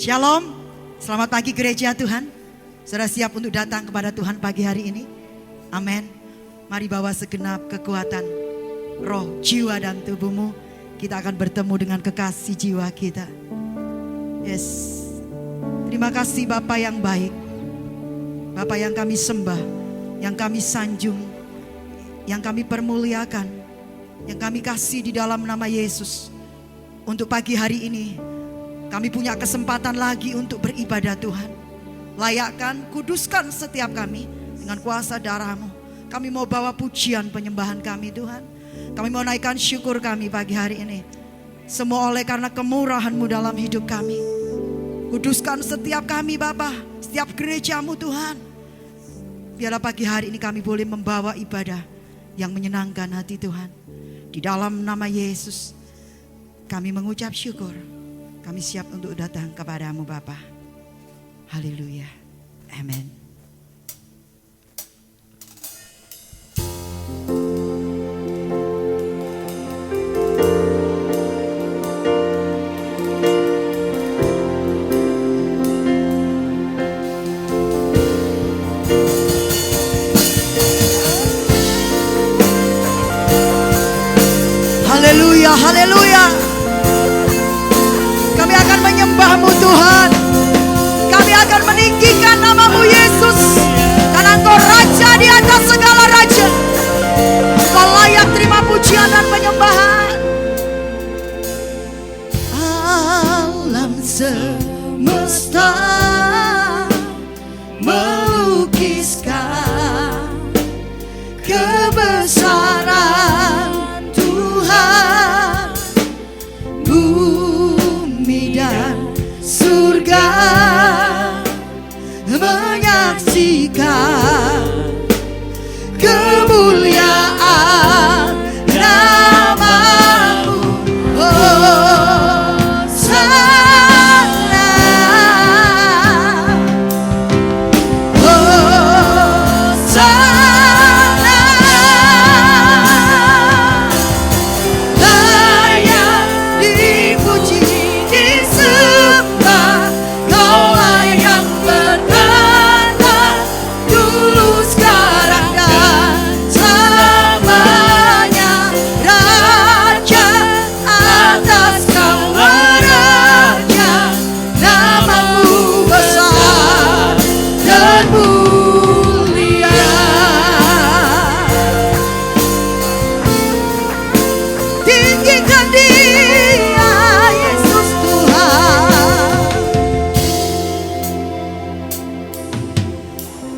Shalom, selamat pagi gereja Tuhan. Sudah siap untuk datang kepada Tuhan pagi hari ini? Amin. Mari bawa segenap kekuatan roh, jiwa dan tubuhmu. Kita akan bertemu dengan kekasih jiwa kita. Yes. Terima kasih Bapa yang baik, Bapa yang kami sembah, yang kami sanjung, yang kami permuliakan, yang kami kasih di dalam nama Yesus. Untuk pagi hari ini kami punya kesempatan lagi untuk beribadah Tuhan. Layakkan, kuduskan setiap kami dengan kuasa darah-Mu. Kami mau bawa pujian penyembahan kami Tuhan. Kami mau naikkan syukur kami pagi hari ini. Semua oleh karena kemurahan-Mu dalam hidup kami. Kuduskan setiap kami Bapa, setiap gereja-Mu Tuhan. Biarlah pagi hari ini kami boleh membawa ibadah yang menyenangkan hati Tuhan. Di dalam nama Yesus kami mengucap syukur. Kami siap untuk datang kepada-Mu Bapa. Haleluya. Amin. Haleluya, haleluya. Kami akan menyembah-Mu Tuhan. Kami akan meninggikan nama-Mu Yesus. Karena Engkau Raja di atas segala raja. Engkau layak terima pujian dan penyembahan. Alam semesta melukiskan kebesaran Tuhan. Bumi dan surga menyaksikan kemuliaan nama-Mu. Hosana, Hosana, layak dipuji, disembah. Kaulah yang bertata dulu, sekarang dan selamanya. Raja atas segala raja, nama-Mu besar dan mulia. Tinggikan Dia, Yesus Tuhan.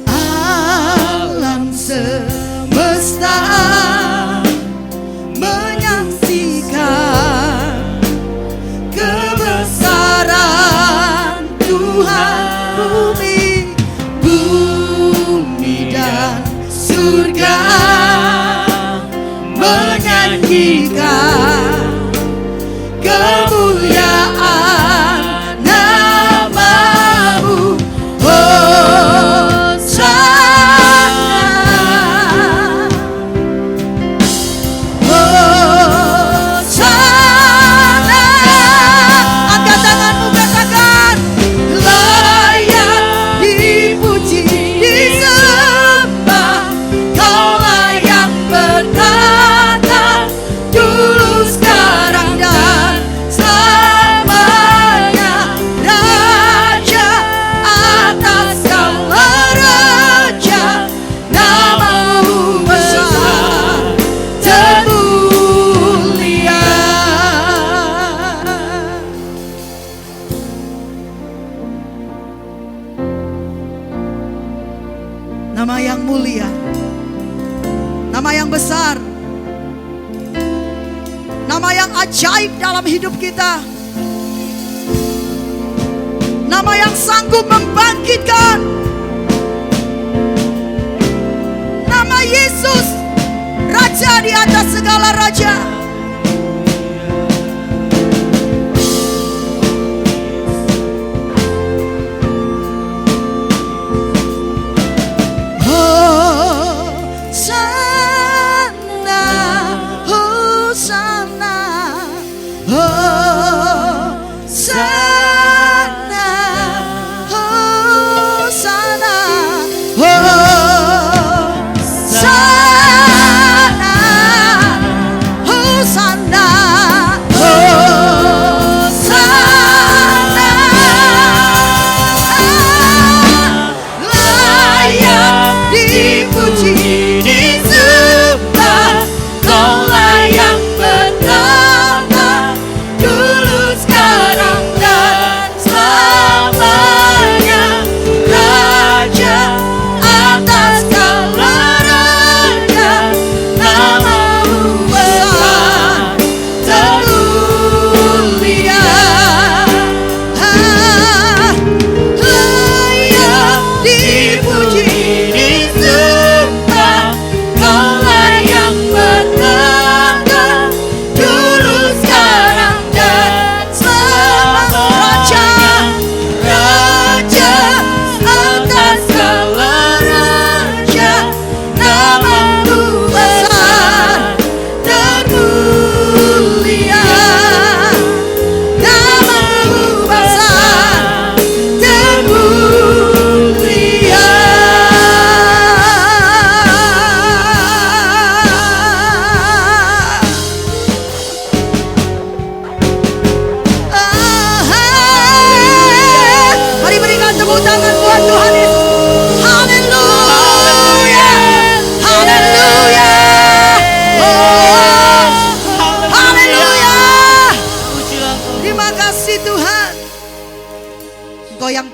Alam semesta menyaksikan kebesaran Tuhan. Bumi dan surga menyanyikan kemuliaan nama-Mu. Hosana, Hosana. Angkat tanganmu, katakan, layak dipuji, disembah. Kaulah yang bertata dulu, sekarang dan selamanya. Raja atas segala raja, nama-Mu besar dan mulia. Nama yang mulia, nama yang besar, nama yang ajaib dalam hidup kita, nama yang sanggup membangkitkan, nama Yesus, Raja di atas segala raja. Hosana, Hosana, Hosana.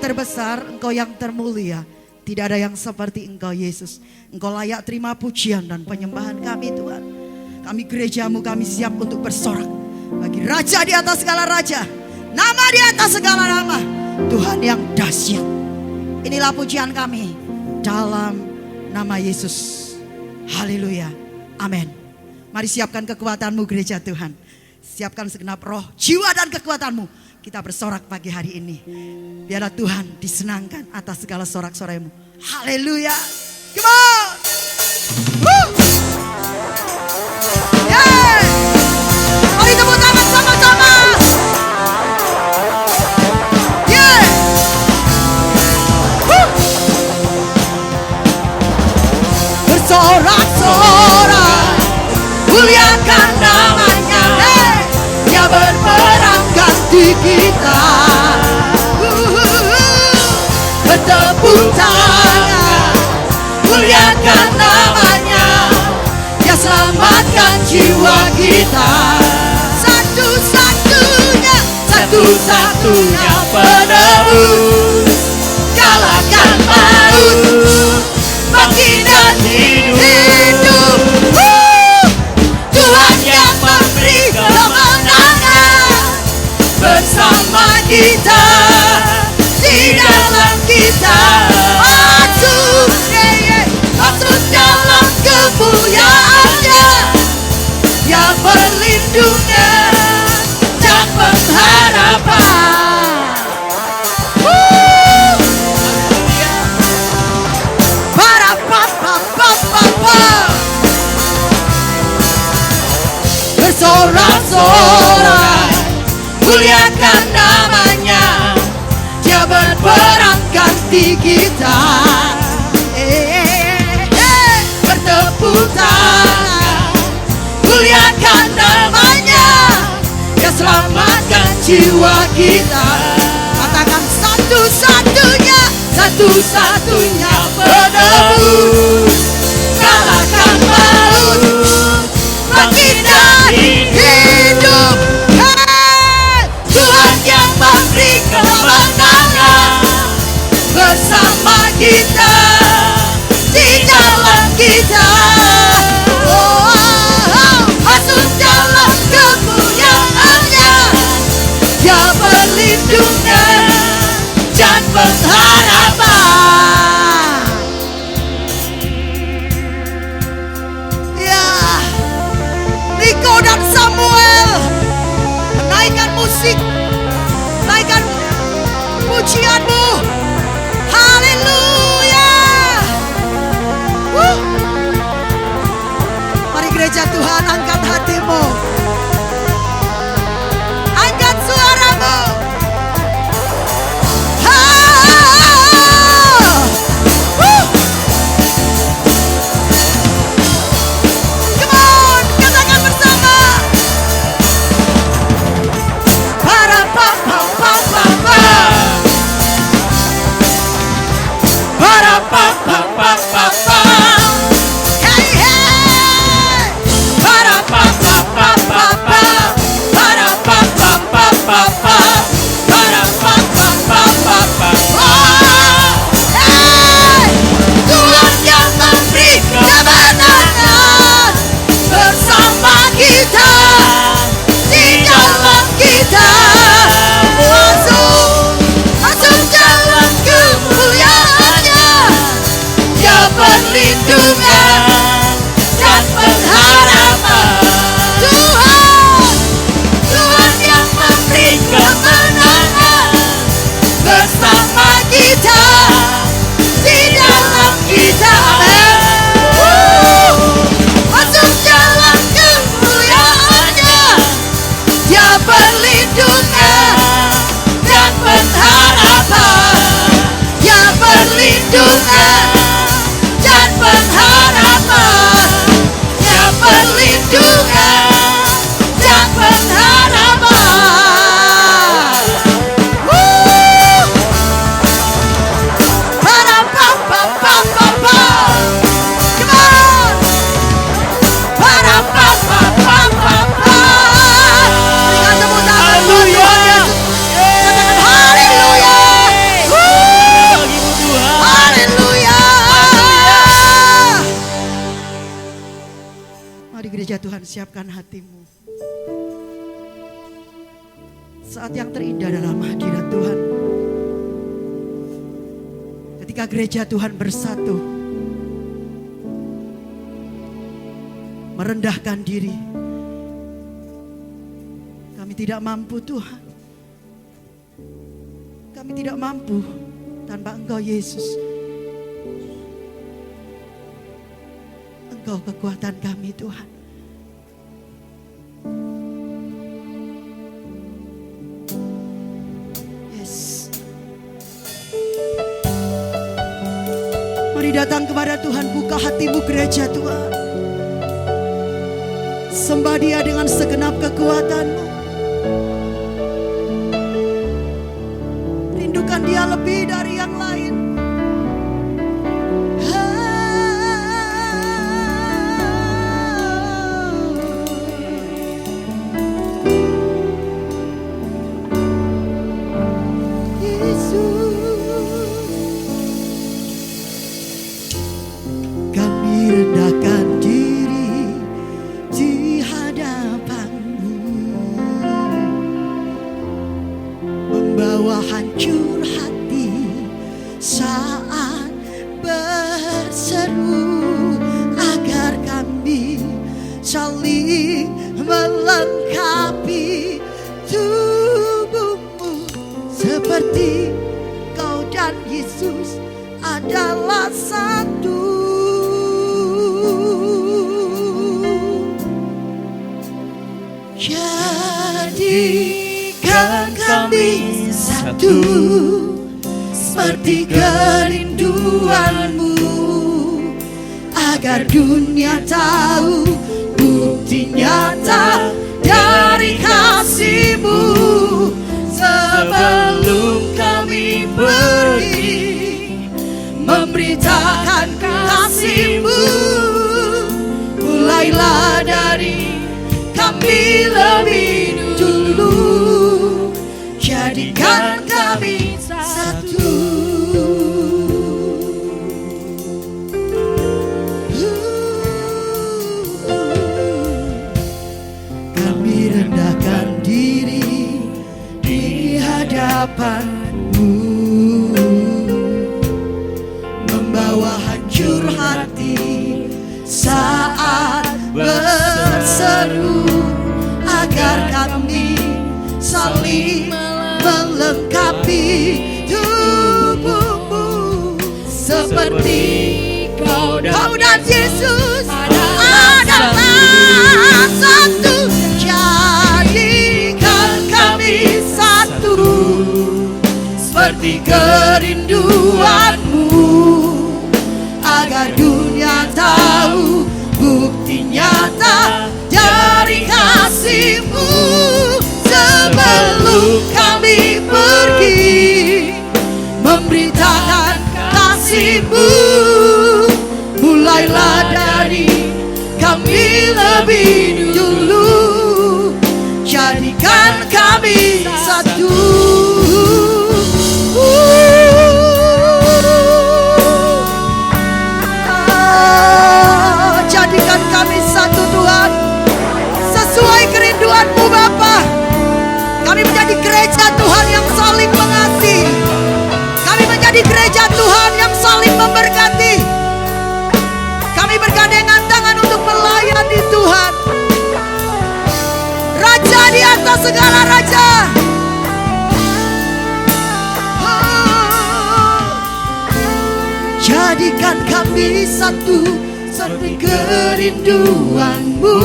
terbesar, Engkau yang termulia. Tidak ada yang seperti Engkau Yesus. Engkau layak terima pujian dan penyembahan kami Tuhan. Kami gerejamu, kami siap untuk bersorak bagi Raja di atas segala raja, nama di atas segala nama, Tuhan yang dahsyat. Inilah pujian kami dalam nama Yesus. Haleluya. Amin. Mari siapkan kekuatanmu gereja Tuhan. Siapkan segenap roh, jiwa dan kekuatanmu. Kita bersorak pagi hari ini. Biarlah Tuhan disenangkan atas segala sorak-sorai-mu. Haleluya. Come on. Woo. Yeah. Mari tepuk tangan sama-sama. Yeah. Woo. Bersorak-sorak, muliakan namanya. Hey. Dia berperang ganti kita. Bertepuk tangan, muliakan namanya. Dia selamatkan jiwa kita. Satu-satunya, satu-satunya penebus. Kalahkan maut, mati dan hidup. Tuhan yang memberi kemenangan bersama kita, di dalam kita. Masuk dalam kemuliaannya, dia perlindungan dan pengharapan. Bersorak-sorak, muliakan namanya. Dia berperang ganti kita. Bertepuk tangan, muliakan namanya. Dia selamatkan jiwa kita. Katakan satu-satunya, satu-satunya penebus. Kalahkan maut, bangkit dari hidup. Tuhan yang memberi kemenangan bersama kita, di dalam kita. Masuk dalam kemuliaannya, dia perlindungan dan pengharapan. Mari gereja Tuhan, siapkan hatimu. Saat yang terindah dalam hadirat Tuhan, ketika gereja Tuhan bersatu, merendahkan diri. Kami tidak mampu Tuhan, kami tidak mampu tanpa Engkau Yesus. Engkau kekuatan kami Tuhan. Yes. Mari datang kepada Tuhan, buka hatimu gereja Tuhan. Sembah Dia dengan segenap kekuatanmu. Rindukan Dia lebih dari yang lain. Seperti kerinduanmu, agar dunia tahu bukti nyata dari kasih-Mu. Sebelum kami pergi memberitakan kasih-Mu, mulailah dari kami lebih dulu. Jadikan kami satu. Kami rendahkan diri di hadapan-Mu, membawa hancur hati saat berseru, agar kami saling melengkapi tubuh-Mu. Seperti Kau dan Yesus adalah satu. Jadikan kami satu, seperti kerinduan-Mu, agar dunia tahu bukti nyata dari kasih-Mu. Sebelum kami pergi memberitakan kasih-Mu, mulailah dari kami lebih dulu. Jadikan kami satu. Jadikan kami satu Tuhan, sesuai kerinduan-Mu Bapa. Kami menjadi gereja Tuhan yang saling mengasihi. Kami menjadi gereja Tuhan yang saling memberkati. Kami bergandengan tangan untuk melayani Tuhan. Raja di atas segala raja. Jadikan kami satu, seperti kerinduan-Mu,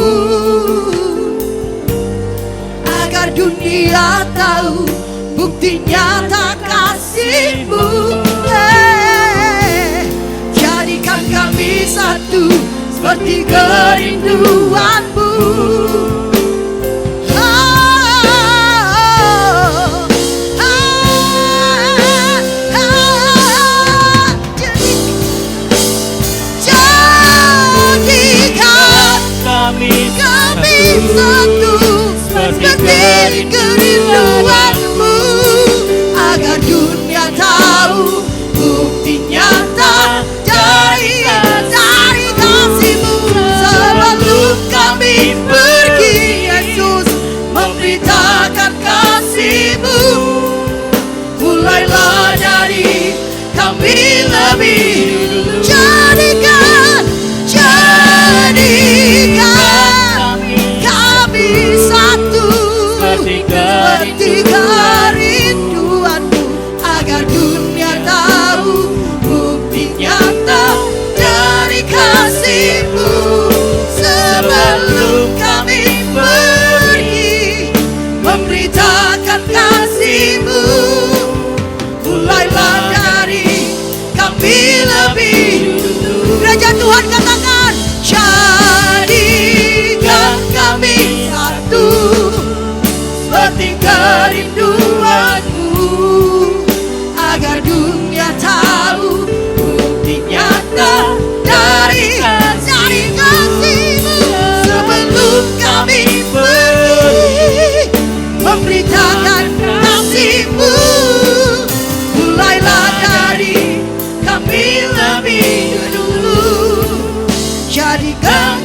agar dunia tahu bukti nyata kasih-Mu. Jadikan kami satu, seperti kerinduan-Mu. Jadikan kami satu, seperti kerinduan-Mu, agar dunia tahu bukti nyata dari kasih-Mu. Sebelum kami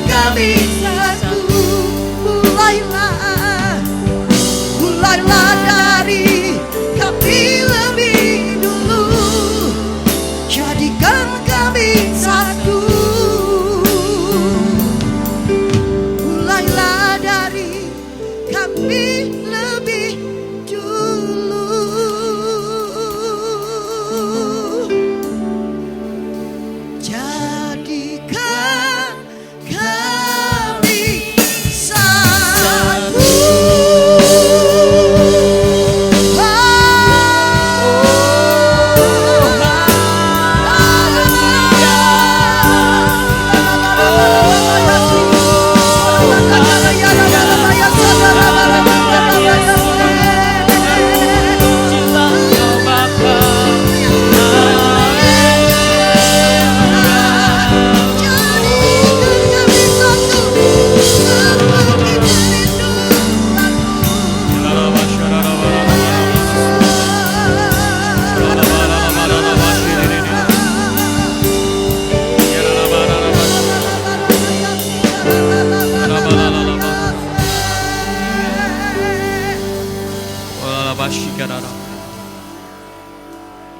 kami satu. Mulailah dari kami lebih dulu, jadikan kami satu. Mulailah dari kami lebih dulu. Jadikan kami satu.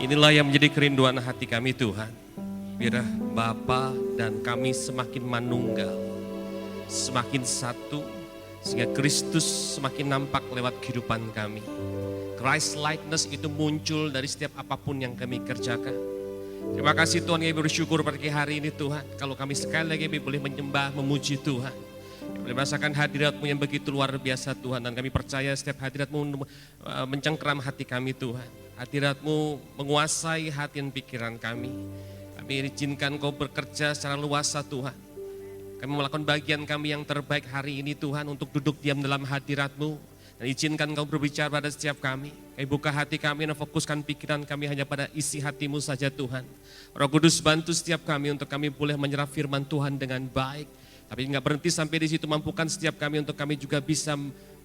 Inilah yang menjadi kerinduan hati kami Tuhan. Biar Bapa dan kami semakin manunggal, semakin satu, sehingga Kristus semakin nampak lewat kehidupan kami. Christ likeness itu muncul dari setiap apapun yang kami kerjakan. Terima kasih Tuhan, kami bersyukur pada hari ini Tuhan. Kalau kami sekali lagi boleh menyembah, memuji Tuhan. Boleh merasakan hadirat-Mu yang begitu luar biasa Tuhan. Dan kami percaya setiap hadirat-Mu mencengkeram hati kami Tuhan. Hadirat-Mu menguasai hati dan pikiran kami. Kami izinkan Kau bekerja secara luasa Tuhan. Kami melakukan bagian kami yang terbaik hari ini Tuhan untuk duduk diam dalam hadirat-Mu. Dan izinkan Kau berbicara pada setiap kami. Kami buka hati kami dan fokuskan pikiran kami hanya pada isi hati-Mu saja Tuhan. Roh Kudus bantu setiap kami untuk kami boleh menyerap firman Tuhan dengan baik. Tapi enggak berhenti sampai di situ, mampukan setiap kami untuk kami juga bisa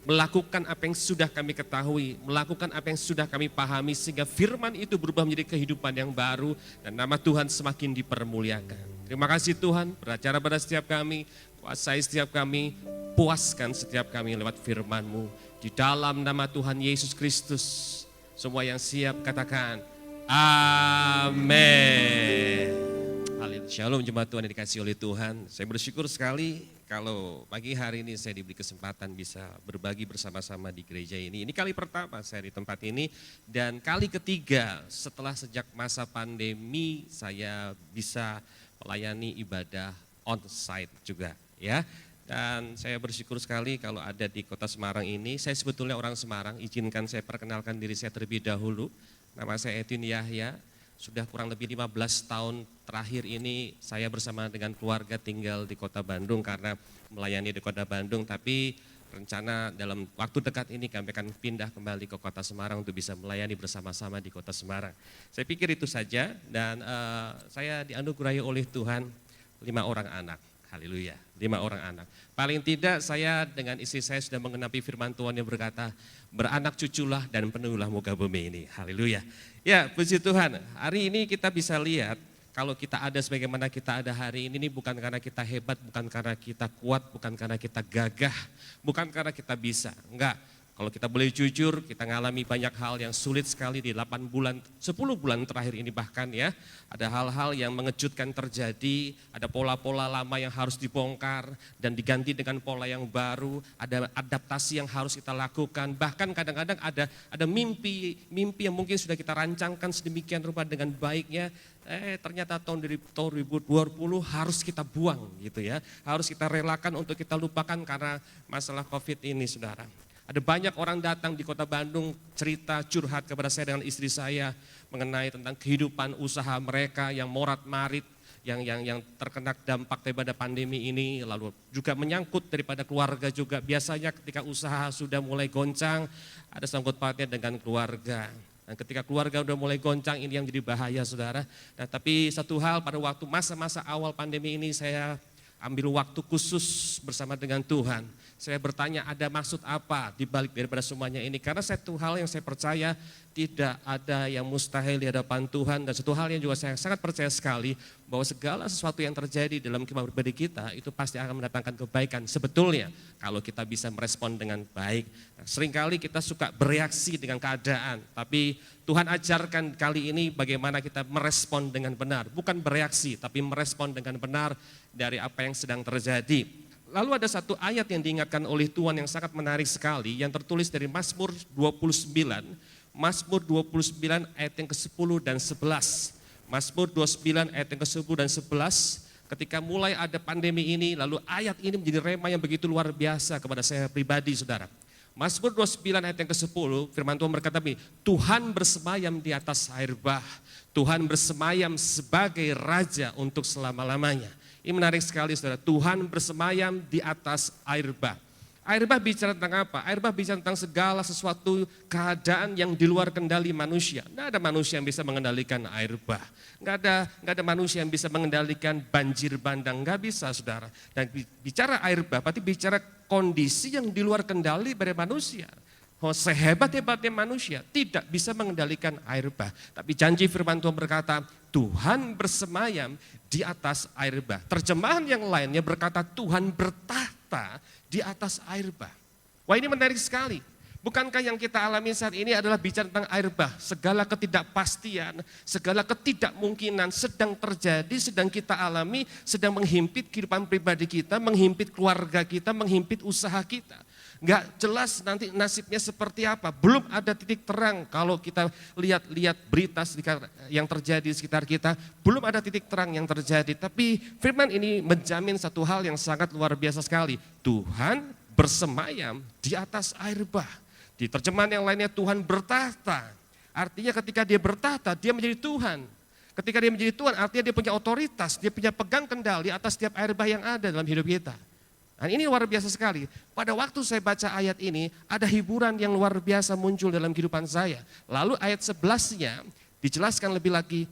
melakukan apa yang sudah kami ketahui, melakukan apa yang sudah kami pahami, sehingga firman itu berubah menjadi kehidupan yang baru dan nama Tuhan semakin dipermuliakan. Terima kasih Tuhan, beracara pada setiap kami, kuasai setiap kami, puaskan setiap kami lewat firman-Mu. Di dalam nama Tuhan Yesus Kristus, semua yang siap katakan, amin. Haleluya. Shalom jemaat Tuhan yang dikasihi oleh Tuhan. Saya bersyukur sekali kalau pagi hari ini saya diberi kesempatan bisa berbagi bersama-sama di gereja ini. Ini kali pertama saya di tempat ini dan kali ketiga setelah sejak masa pandemi saya bisa melayani ibadah on-site juga ya. Dan saya bersyukur sekali kalau ada di kota Semarang ini. Saya sebetulnya orang Semarang, izinkan saya perkenalkan diri saya terlebih dahulu. Nama saya Edwin Yahya. Sudah kurang lebih 15 tahun terakhir ini saya bersama dengan keluarga tinggal di kota Bandung karena melayani di kota Bandung. Tapi rencana dalam waktu dekat ini kami akan pindah kembali ke kota Semarang untuk bisa melayani bersama-sama di kota Semarang. Saya pikir itu saja dan saya dianugerahi oleh Tuhan 5 orang anak. Haleluya, 5 orang anak. Paling tidak saya dengan istri saya sudah mengenapi firman Tuhan yang berkata, beranak cuculah dan penuhilah muka bumi ini. Haleluya. Ya, puji Tuhan. Hari ini kita bisa lihat kalau kita ada sebagaimana kita ada hari ini bukan karena kita hebat, bukan karena kita kuat, bukan karena kita gagah, bukan karena kita bisa. Enggak. Kalau kita boleh jujur, kita mengalami banyak hal yang sulit sekali di 8 bulan, 10 bulan terakhir ini bahkan ya. Ada hal-hal yang mengejutkan terjadi, ada pola-pola lama yang harus dibongkar dan diganti dengan pola yang baru, ada adaptasi yang harus kita lakukan. Bahkan kadang-kadang ada mimpi yang mungkin sudah kita rancangkan sedemikian rupa dengan baiknya, ternyata tahun 2020 harus kita buang gitu ya. Harus kita relakan untuk kita lupakan karena masalah COVID ini saudara. Ada banyak orang datang di kota Bandung cerita curhat kepada saya dengan istri saya mengenai tentang kehidupan usaha mereka yang morat-marit, yang terkena dampak daripada pandemi ini, lalu juga menyangkut daripada keluarga juga. Biasanya ketika usaha sudah mulai goncang, ada sangkut pautnya dengan keluarga. Dan ketika keluarga udah mulai goncang, ini yang jadi bahaya saudara. Nah, tapi satu hal pada waktu masa-masa awal pandemi ini saya ambil waktu khusus bersama dengan Tuhan. Saya bertanya ada maksud apa di balik daripada semuanya ini. Karena satu hal yang saya percaya tidak ada yang mustahil di hadapan Tuhan. Dan satu hal yang juga saya sangat percaya sekali, bahwa segala sesuatu yang terjadi dalam kehidupan pribadi kita itu pasti akan mendatangkan kebaikan sebetulnya kalau kita bisa merespon dengan baik. Nah, seringkali kita suka bereaksi dengan keadaan, tapi Tuhan ajarkan kali ini bagaimana kita merespon dengan benar. Bukan bereaksi, tapi merespon dengan benar dari apa yang sedang terjadi. Lalu ada satu ayat yang diingatkan oleh Tuhan yang sangat menarik sekali, yang tertulis dari Mazmur 29, Mazmur 29 ayat yang ke-10 dan 11. Mazmur 29 ayat yang ke-10 dan 11, ketika mulai ada pandemi ini, lalu ayat ini menjadi rema yang begitu luar biasa kepada saya pribadi, saudara. Mazmur 29 ayat yang ke-10, firman Tuhan berkata begini, Tuhan bersemayam di atas air bah, Tuhan bersemayam sebagai Raja untuk selama-lamanya. Ini menarik sekali, saudara, Tuhan bersemayam di atas air bah. Air bah bicara tentang apa? Air bah bicara tentang segala sesuatu keadaan yang di luar kendali manusia. Nggak ada manusia yang bisa mengendalikan air bah. Nggak ada manusia yang bisa mengendalikan banjir bandang. Nggak bisa, saudara. Dan bicara air bah, berarti bicara kondisi yang di luar kendali dari manusia. Oh, sehebat-hebatnya manusia tidak bisa mengendalikan air bah. Tapi janji firman Tuhan berkata, Tuhan bersemayam di atas air bah. Terjemahan yang lainnya berkata Tuhan bertahta di atas air bah. Wah, ini menarik sekali. Bukankah yang kita alami saat ini adalah bicara tentang air bah? Segala ketidakpastian, segala ketidakmungkinan sedang terjadi, sedang kita alami, sedang menghimpit kehidupan pribadi kita, menghimpit keluarga kita, menghimpit usaha kita. Enggak jelas nanti nasibnya seperti apa. Belum ada titik terang kalau kita lihat berita yang terjadi di sekitar kita. Belum ada titik terang yang terjadi. Tapi firman ini menjamin satu hal yang sangat luar biasa sekali. Tuhan bersemayam di atas air bah. Di terjemahan yang lainnya Tuhan bertahta. Artinya ketika dia bertahta, dia menjadi Tuhan. Ketika dia menjadi Tuhan, artinya dia punya otoritas, dia punya pegang kendali atas setiap air bah yang ada dalam hidup kita. Nah, ini luar biasa sekali. Pada waktu saya baca ayat ini, ada hiburan yang luar biasa muncul dalam kehidupan saya. Lalu ayat 11-nya dijelaskan lebih lagi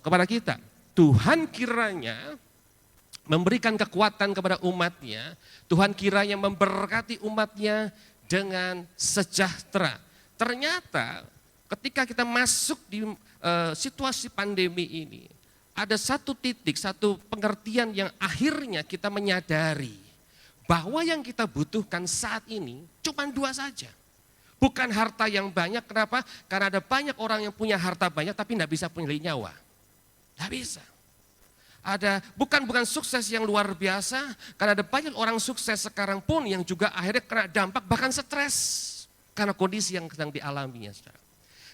kepada kita. Tuhan kiranya memberikan kekuatan kepada umatnya, Tuhan kiranya memberkati umatnya dengan sejahtera. Ternyata ketika kita masuk di situasi pandemi ini, ada satu titik, satu pengertian yang akhirnya kita menyadari bahwa yang kita butuhkan saat ini cuma dua saja. Bukan harta yang banyak, kenapa? Karena ada banyak orang yang punya harta banyak tapi tidak bisa punya nyawa. Tidak bisa. Bukan sukses yang luar biasa, karena ada banyak orang sukses sekarang pun yang juga akhirnya kena dampak bahkan stres karena kondisi yang sedang dialaminya.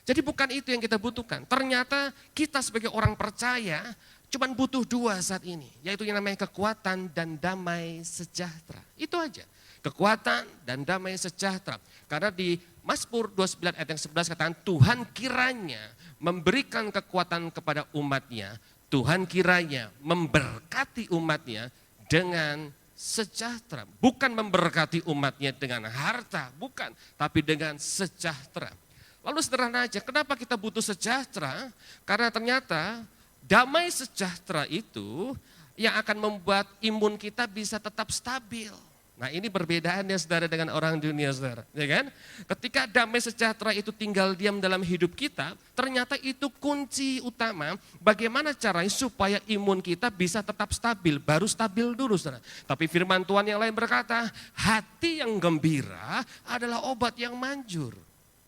Jadi bukan itu yang kita butuhkan. Ternyata kita sebagai orang percaya cuma butuh dua saat ini. Yaitu yang namanya kekuatan dan damai sejahtera. Itu aja. Kekuatan dan damai sejahtera. Karena di Mazmur 29 ayat yang 11 katakan Tuhan kiranya memberikan kekuatan kepada umatnya. Tuhan kiranya memberkati umatnya dengan sejahtera. Bukan memberkati umatnya dengan harta, bukan. Tapi dengan sejahtera. Lalu sederhana aja, kenapa kita butuh sejahtera? Karena ternyata damai sejahtera itu yang akan membuat imun kita bisa tetap stabil. Nah, ini perbedaannya saudara dengan orang dunia, saudara, ya kan? Ketika damai sejahtera itu tinggal diam dalam hidup kita, ternyata itu kunci utama bagaimana caranya supaya imun kita bisa tetap stabil, baru stabil dulu, saudara. Tapi firman Tuhan yang lain berkata, hati yang gembira adalah obat yang manjur.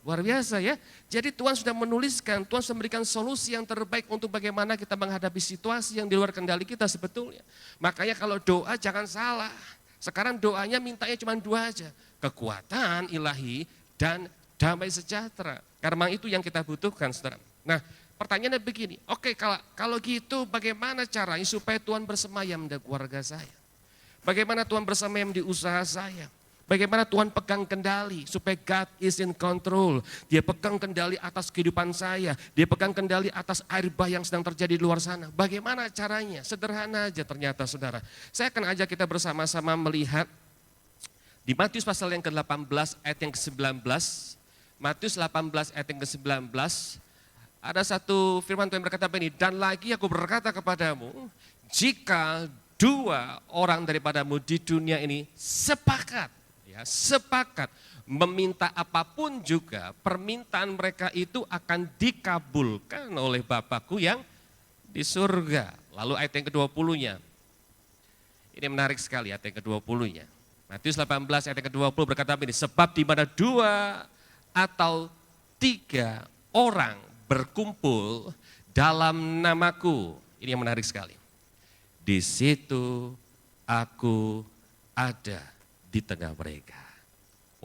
Luar biasa ya. Jadi Tuhan sudah menuliskan, Tuhan sudah memberikan solusi yang terbaik untuk bagaimana kita menghadapi situasi yang di luar kendali kita sebetulnya. Makanya kalau doa jangan salah. Sekarang doanya mintanya cuma dua aja. Kekuatan ilahi dan damai sejahtera. Karena itu yang kita butuhkan, saudara. Nah, pertanyaannya begini. Oke, kalau gitu bagaimana caranya supaya Tuhan bersemayam di keluarga saya? Bagaimana Tuhan bersemayam di usaha saya? Bagaimana Tuhan pegang kendali supaya God is in control. Dia pegang kendali atas kehidupan saya. Dia pegang kendali atas air bah yang sedang terjadi di luar sana. Bagaimana caranya? Sederhana aja ternyata, saudara. Saya akan ajak kita bersama-sama melihat di Matius pasal yang ke-18 ayat yang ke-19. Matius 18 ayat yang ke-19. Ada satu firman Tuhan berkata begini, dan lagi aku berkata kepadamu, jika dua orang daripadamu di dunia ini sepakat. ya, sepakat meminta apapun juga, permintaan mereka itu akan dikabulkan oleh Bapakku yang di surga. Lalu ayat yang ke-20-nya. Ini menarik sekali ayat yang ke-20-nya. Matius 18 ayat yang ke-20 berkata begini, sebab di mana 2 atau 3 orang berkumpul dalam namaku. Ini yang menarik sekali. Di situ aku ada di tengah mereka.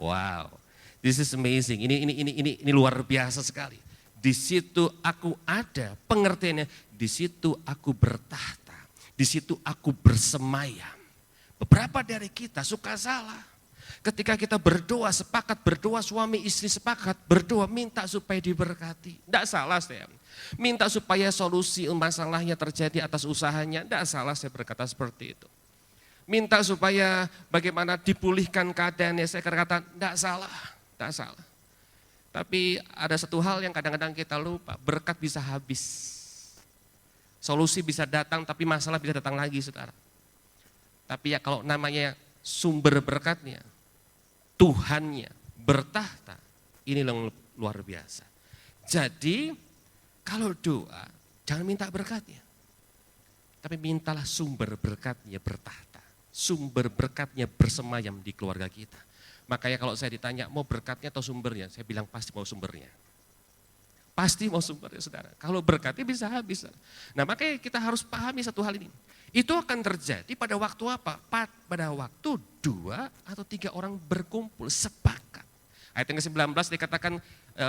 Wow, this is amazing. Ini luar biasa sekali. Di situ aku ada, pengertiannya di situ aku bertahta, di situ aku bersemayam. Beberapa dari kita suka salah. Ketika kita berdoa, sepakat berdoa, suami istri sepakat berdoa, minta supaya diberkati. Tidak salah saya. Minta supaya solusi masalahnya terjadi atas usahanya, tidak salah saya berkata seperti itu. Minta supaya bagaimana dipulihkan keadaannya, saya kata tidak salah, tidak salah. Tapi ada satu hal yang kadang-kadang kita lupa, berkat bisa habis. Solusi bisa datang tapi masalah bisa datang lagi, saudara. Tapi ya kalau namanya sumber berkatnya, Tuhannya bertahta, ini yang luar biasa. Jadi kalau doa jangan minta berkatnya, tapi mintalah sumber berkatnya bertahta. Sumber berkatnya bersemayam di keluarga kita. Makanya kalau saya ditanya mau berkatnya atau sumbernya, saya bilang pasti mau sumbernya. Pasti mau sumbernya, saudara. Kalau berkatnya bisa habis. Nah makanya kita harus pahami satu hal ini. Itu akan terjadi pada waktu apa? Pada waktu 2 atau 3 orang berkumpul, sepakat. Ayat yang ke-19 dikatakan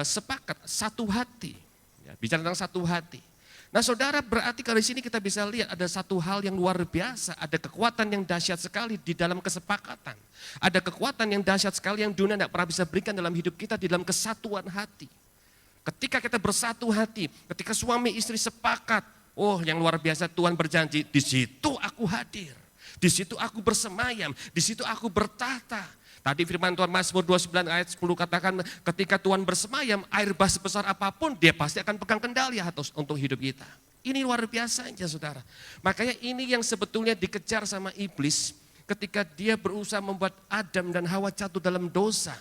sepakat, satu hati. Ya, bicara tentang satu hati. Nah saudara, berarti kalau di sini kita bisa lihat ada satu hal yang luar biasa, ada kekuatan yang dahsyat sekali di dalam kesepakatan. Ada kekuatan yang dahsyat sekali yang dunia tidak pernah bisa berikan dalam hidup kita di dalam kesatuan hati. Ketika kita bersatu hati, ketika suami istri sepakat, oh yang luar biasa Tuhan berjanji, di situ aku hadir, di situ aku bersemayam, di situ aku bertahta. Tadi firman Tuhan Mazmur 29 ayat 10 katakan ketika Tuhan bersemayam, air bah sebesar apapun dia pasti akan pegang kendali untuk hidup kita. Ini luar biasanya saudara. Makanya ini yang sebetulnya dikejar sama iblis ketika dia berusaha membuat Adam dan Hawa jatuh dalam dosa.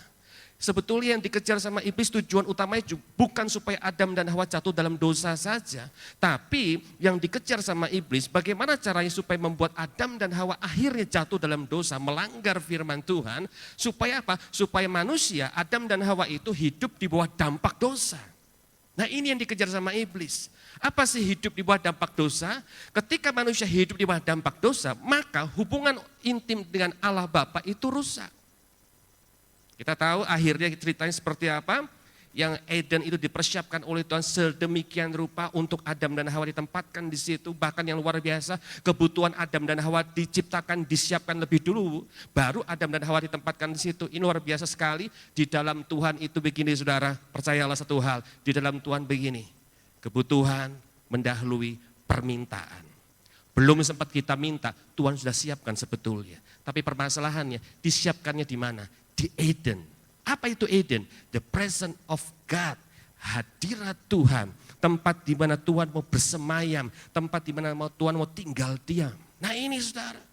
Sebetulnya yang dikejar sama iblis tujuan utamanya bukan supaya Adam dan Hawa jatuh dalam dosa saja. Tapi yang dikejar sama iblis bagaimana caranya supaya membuat Adam dan Hawa akhirnya jatuh dalam dosa, melanggar firman Tuhan. Supaya apa? Supaya manusia, Adam dan Hawa itu hidup di bawah dampak dosa. Nah ini yang dikejar sama iblis. Apa sih hidup di bawah dampak dosa? Ketika manusia hidup di bawah dampak dosa, maka hubungan intim dengan Allah Bapa itu rusak. Kita tahu akhirnya ceritanya seperti apa, yang Eden itu dipersiapkan oleh Tuhan sedemikian rupa untuk Adam dan Hawa ditempatkan di situ. Bahkan yang luar biasa, kebutuhan Adam dan Hawa diciptakan, disiapkan lebih dulu, baru Adam dan Hawa ditempatkan di situ. Ini luar biasa sekali, di dalam Tuhan itu begini saudara, percayalah satu hal, di dalam Tuhan begini, kebutuhan mendahului permintaan. Belum sempat kita minta, Tuhan sudah siapkan sebetulnya. Tapi permasalahannya, disiapkannya di mana? Di Eden. Apa itu Eden? The presence of God. Hadirat Tuhan. Tempat di mana Tuhan mau bersemayam. Tempat di mana Tuhan mau tinggal diam. Nah ini saudara.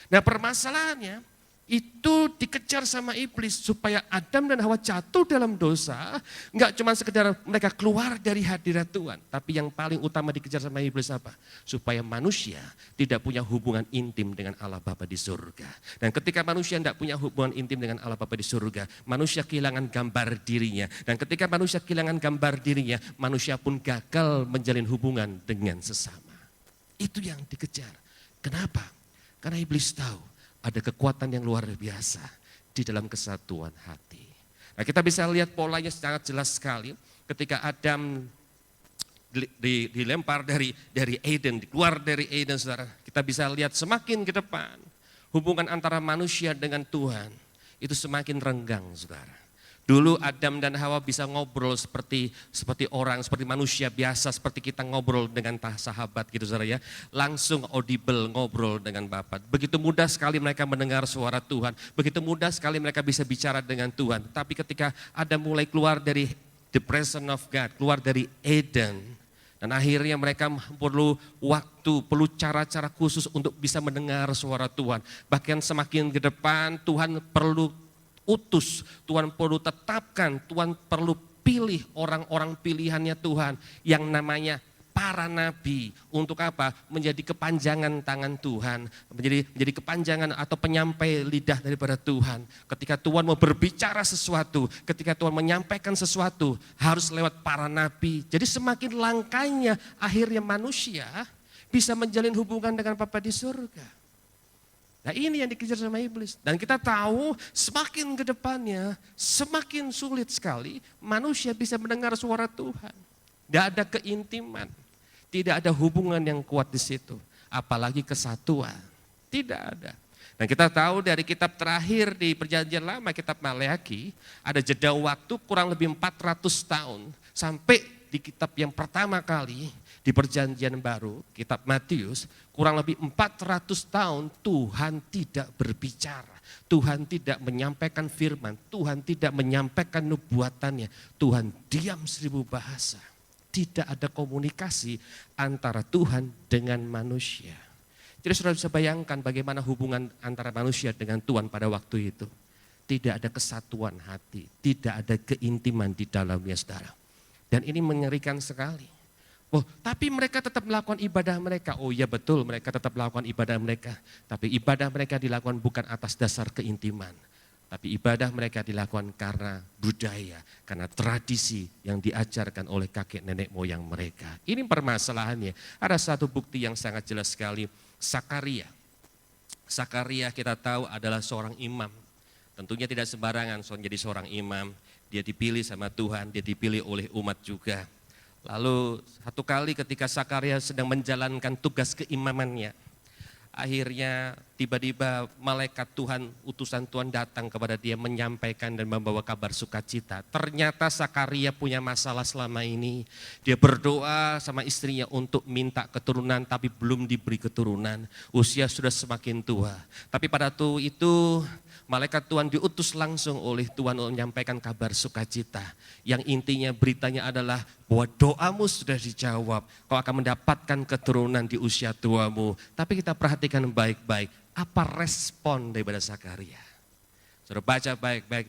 Nah permasalahannya itu dikejar sama iblis supaya Adam dan Hawa jatuh dalam dosa. Enggak cuma sekedar mereka keluar dari hadirat Tuhan. Tapi yang paling utama dikejar sama iblis apa? Supaya manusia tidak punya hubungan intim dengan Allah Bapa di surga. Dan ketika manusia tidak punya hubungan intim dengan Allah Bapa di surga, manusia kehilangan gambar dirinya. Dan ketika manusia kehilangan gambar dirinya, manusia pun gagal menjalin hubungan dengan sesama. Itu yang dikejar. Kenapa? Karena iblis tahu ada kekuatan yang luar biasa di dalam kesatuan hati. Nah kita bisa lihat polanya sangat jelas sekali ketika Adam dilempar dari Eden, keluar dari Eden saudara. Kita bisa lihat semakin ke depan hubungan antara manusia dengan Tuhan itu semakin renggang saudara. Dulu Adam dan Hawa bisa ngobrol seperti orang, seperti manusia biasa, seperti kita ngobrol dengan sahabat gitu saudara ya. Langsung audible ngobrol dengan Bapa. Begitu mudah sekali mereka mendengar suara Tuhan, begitu mudah sekali mereka bisa bicara dengan Tuhan. Tapi ketika Adam mulai keluar dari the presence of God, keluar dari Eden, dan akhirnya mereka perlu waktu, perlu cara-cara khusus untuk bisa mendengar suara Tuhan. Bahkan semakin ke depan Tuhan perlu utus, Tuhan perlu tetapkan, Tuhan perlu pilih orang-orang pilihannya Tuhan yang namanya para nabi. Untuk apa? Menjadi kepanjangan tangan Tuhan, menjadi kepanjangan atau penyampai lidah daripada Tuhan. Ketika Tuhan mau berbicara sesuatu, ketika Tuhan menyampaikan sesuatu, harus lewat para nabi. Jadi semakin langkahnya akhirnya manusia bisa menjalin hubungan dengan Bapa di surga. Nah ini yang dikejar sama iblis. Dan kita tahu semakin ke depannya, semakin sulit sekali manusia bisa mendengar suara Tuhan. Tidak ada keintiman, tidak ada hubungan yang kuat di situ. Apalagi kesatuan, tidak ada. Dan kita tahu dari kitab terakhir di Perjanjian Lama, kitab Maleaki, ada jeda waktu kurang lebih 400 tahun. Sampai di kitab yang pertama kali, di Perjanjian Baru, kitab Matius, kurang lebih 400 tahun Tuhan tidak berbicara. Tuhan tidak menyampaikan firman, Tuhan tidak menyampaikan nubuatannya. Tuhan diam 1000 bahasa. Tidak ada komunikasi antara Tuhan dengan manusia. Jadi saudara bisa bayangkan bagaimana hubungan antara manusia dengan Tuhan pada waktu itu. Tidak ada kesatuan hati, tidak ada keintiman di dalamnya saudara. Dan ini mengerikan sekali. Oh, tapi mereka tetap melakukan ibadah mereka. Oh iya betul, mereka tetap melakukan ibadah mereka. Tapi ibadah mereka dilakukan bukan atas dasar keintiman. Tapi ibadah mereka dilakukan karena budaya, karena tradisi yang diajarkan oleh kakek nenek moyang mereka. Ini permasalahannya. Ada satu bukti yang sangat jelas sekali. Sakaria. Sakaria kita tahu adalah seorang imam. Tentunya tidak sembarangan jadi seorang imam. Dia dipilih sama Tuhan, dia dipilih oleh umat juga. Lalu satu kali ketika Sakaria sedang menjalankan tugas keimamannya, akhirnya tiba-tiba malaikat Tuhan, utusan Tuhan datang kepada dia menyampaikan dan membawa kabar sukacita. Ternyata Sakaria punya masalah selama ini. Dia berdoa sama istrinya untuk minta keturunan tapi belum diberi keturunan. Usia sudah semakin tua. Tapi pada waktu itu malaikat Tuhan diutus langsung oleh Tuhan untuk menyampaikan kabar sukacita. Yang intinya beritanya adalah bahwa doamu sudah dijawab. Kau akan mendapatkan keturunan di usia tuamu. Tapi kita perhatikan baik-baik. Apa respon daripada Sakaria? Saudara baca baik-baik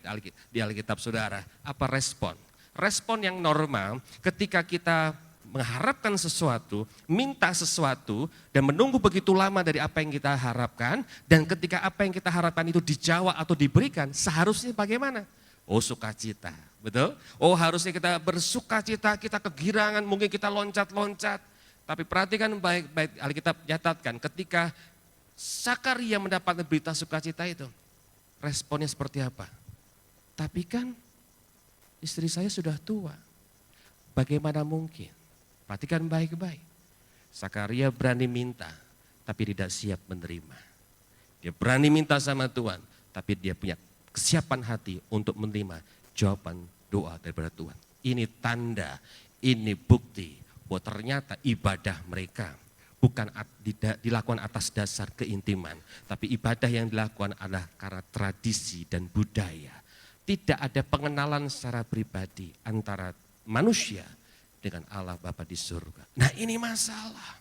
di Alkitab saudara. Apa respon? Respon yang normal ketika kita mengharapkan sesuatu, minta sesuatu, dan menunggu begitu lama dari apa yang kita harapkan, dan ketika apa yang kita harapkan itu dijawab atau diberikan, seharusnya bagaimana? Oh sukacita, betul? Oh harusnya kita bersukacita, kita kegirangan, mungkin kita loncat-loncat. Tapi perhatikan baik-baik, Alkitab catatkan ketika Sakaria mendapat berita sukacita itu, responnya seperti apa? Tapi kan istri saya sudah tua, bagaimana mungkin? Perhatikan baik-baik. Sakaria berani minta, tapi tidak siap menerima. Dia berani minta sama Tuhan, tapi dia punya kesiapan hati untuk menerima jawaban doa daripada Tuhan. Ini tanda, ini bukti bahwa ternyata ibadah mereka bukan dilakukan atas dasar keintiman, tapi ibadah yang dilakukan adalah karena tradisi dan budaya. Tidak ada pengenalan secara pribadi antara manusia dengan Allah Bapa di surga. Nah ini masalah.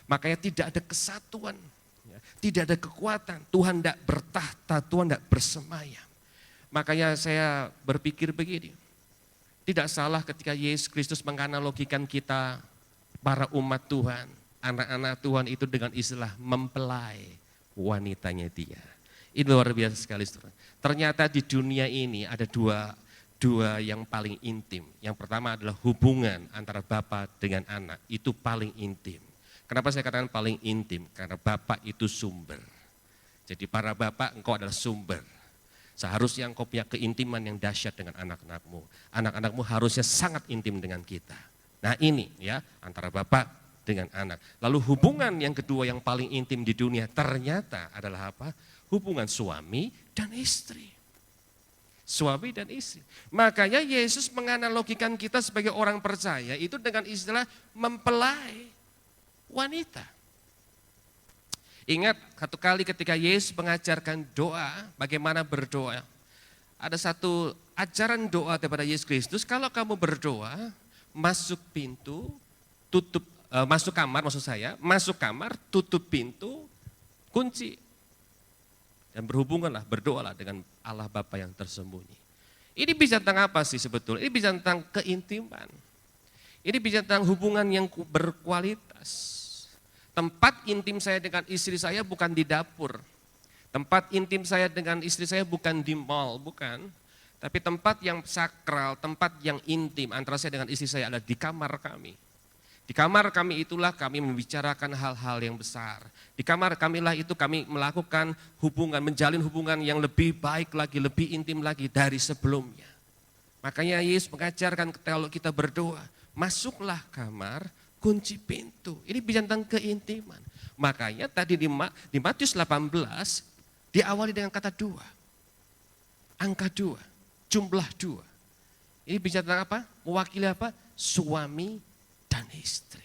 Makanya tidak ada kesatuan, tidak ada kekuatan. Tuhan tidak bertahta, Tuhan tidak bersemayam. Makanya saya berpikir begini, tidak salah ketika Yesus Kristus menganalogikan kita para umat Tuhan, anak-anak Tuhan itu dengan istilah mempelai wanitanya dia. Ini luar biasa sekali. Ternyata di dunia ini ada dua yang paling intim. Yang pertama adalah hubungan antara Bapa dengan anak, itu paling intim. Kenapa saya katakan paling intim? Karena Bapa itu sumber. Jadi para Bapa engkau adalah sumber. Seharusnya engkau punya keintiman yang dahsyat dengan anak-anakmu. Anak-anakmu harusnya sangat intim dengan kita. Nah ini ya antara Bapa dengan anak. Lalu hubungan yang kedua yang paling intim di dunia ternyata adalah apa? Hubungan suami dan istri. Suami dan istri. Makanya Yesus menganalogikan kita sebagai orang percaya itu dengan istilah mempelai wanita. Ingat satu kali ketika Yesus mengajarkan doa, bagaimana berdoa. Ada satu ajaran doa daripada Yesus Kristus, kalau kamu berdoa, masuk pintu, masuk kamar, tutup pintu, kunci. Dan berhubunganlah, berdoalah dengan Allah Bapa yang tersembunyi. Ini bisa tentang apa sih sebetulnya? Ini bisa tentang keintiman. Ini bisa tentang hubungan yang berkualitas. Tempat intim saya dengan istri saya bukan di dapur. Tempat intim saya dengan istri saya bukan di mall, bukan. Tapi tempat yang sakral, tempat yang intim antara saya dengan istri saya adalah di kamar kami. Di kamar kami itulah kami membicarakan hal-hal yang besar. Di kamar kamilah itu kami melakukan hubungan, menjalin hubungan yang lebih baik lagi, lebih intim lagi dari sebelumnya. Makanya Yesus mengajarkan kalau kita berdoa, masuklah kamar, kunci pintu. Ini bicara tentang keintiman. Makanya tadi di Matius 18 diawali dengan kata dua. Angka dua, jumlah dua. Ini bicara tentang apa? Mewakili apa? Suami dan istri.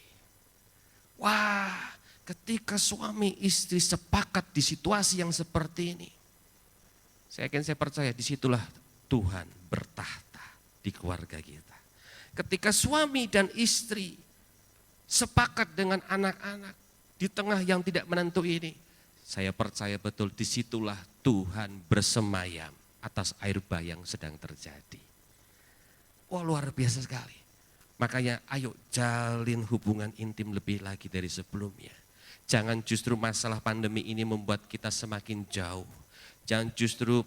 Wah, ketika suami istri sepakat di situasi yang seperti ini, saya percaya disitulah Tuhan bertahta di keluarga kita. Ketika suami dan istri sepakat dengan anak-anak di tengah yang tidak menentu ini, saya percaya betul disitulah Tuhan bersemayam atas air bah yang sedang terjadi. Wah, luar biasa sekali. Makanya ayo jalin hubungan intim lebih lagi dari sebelumnya. Jangan justru masalah pandemi ini membuat kita semakin jauh. Jangan justru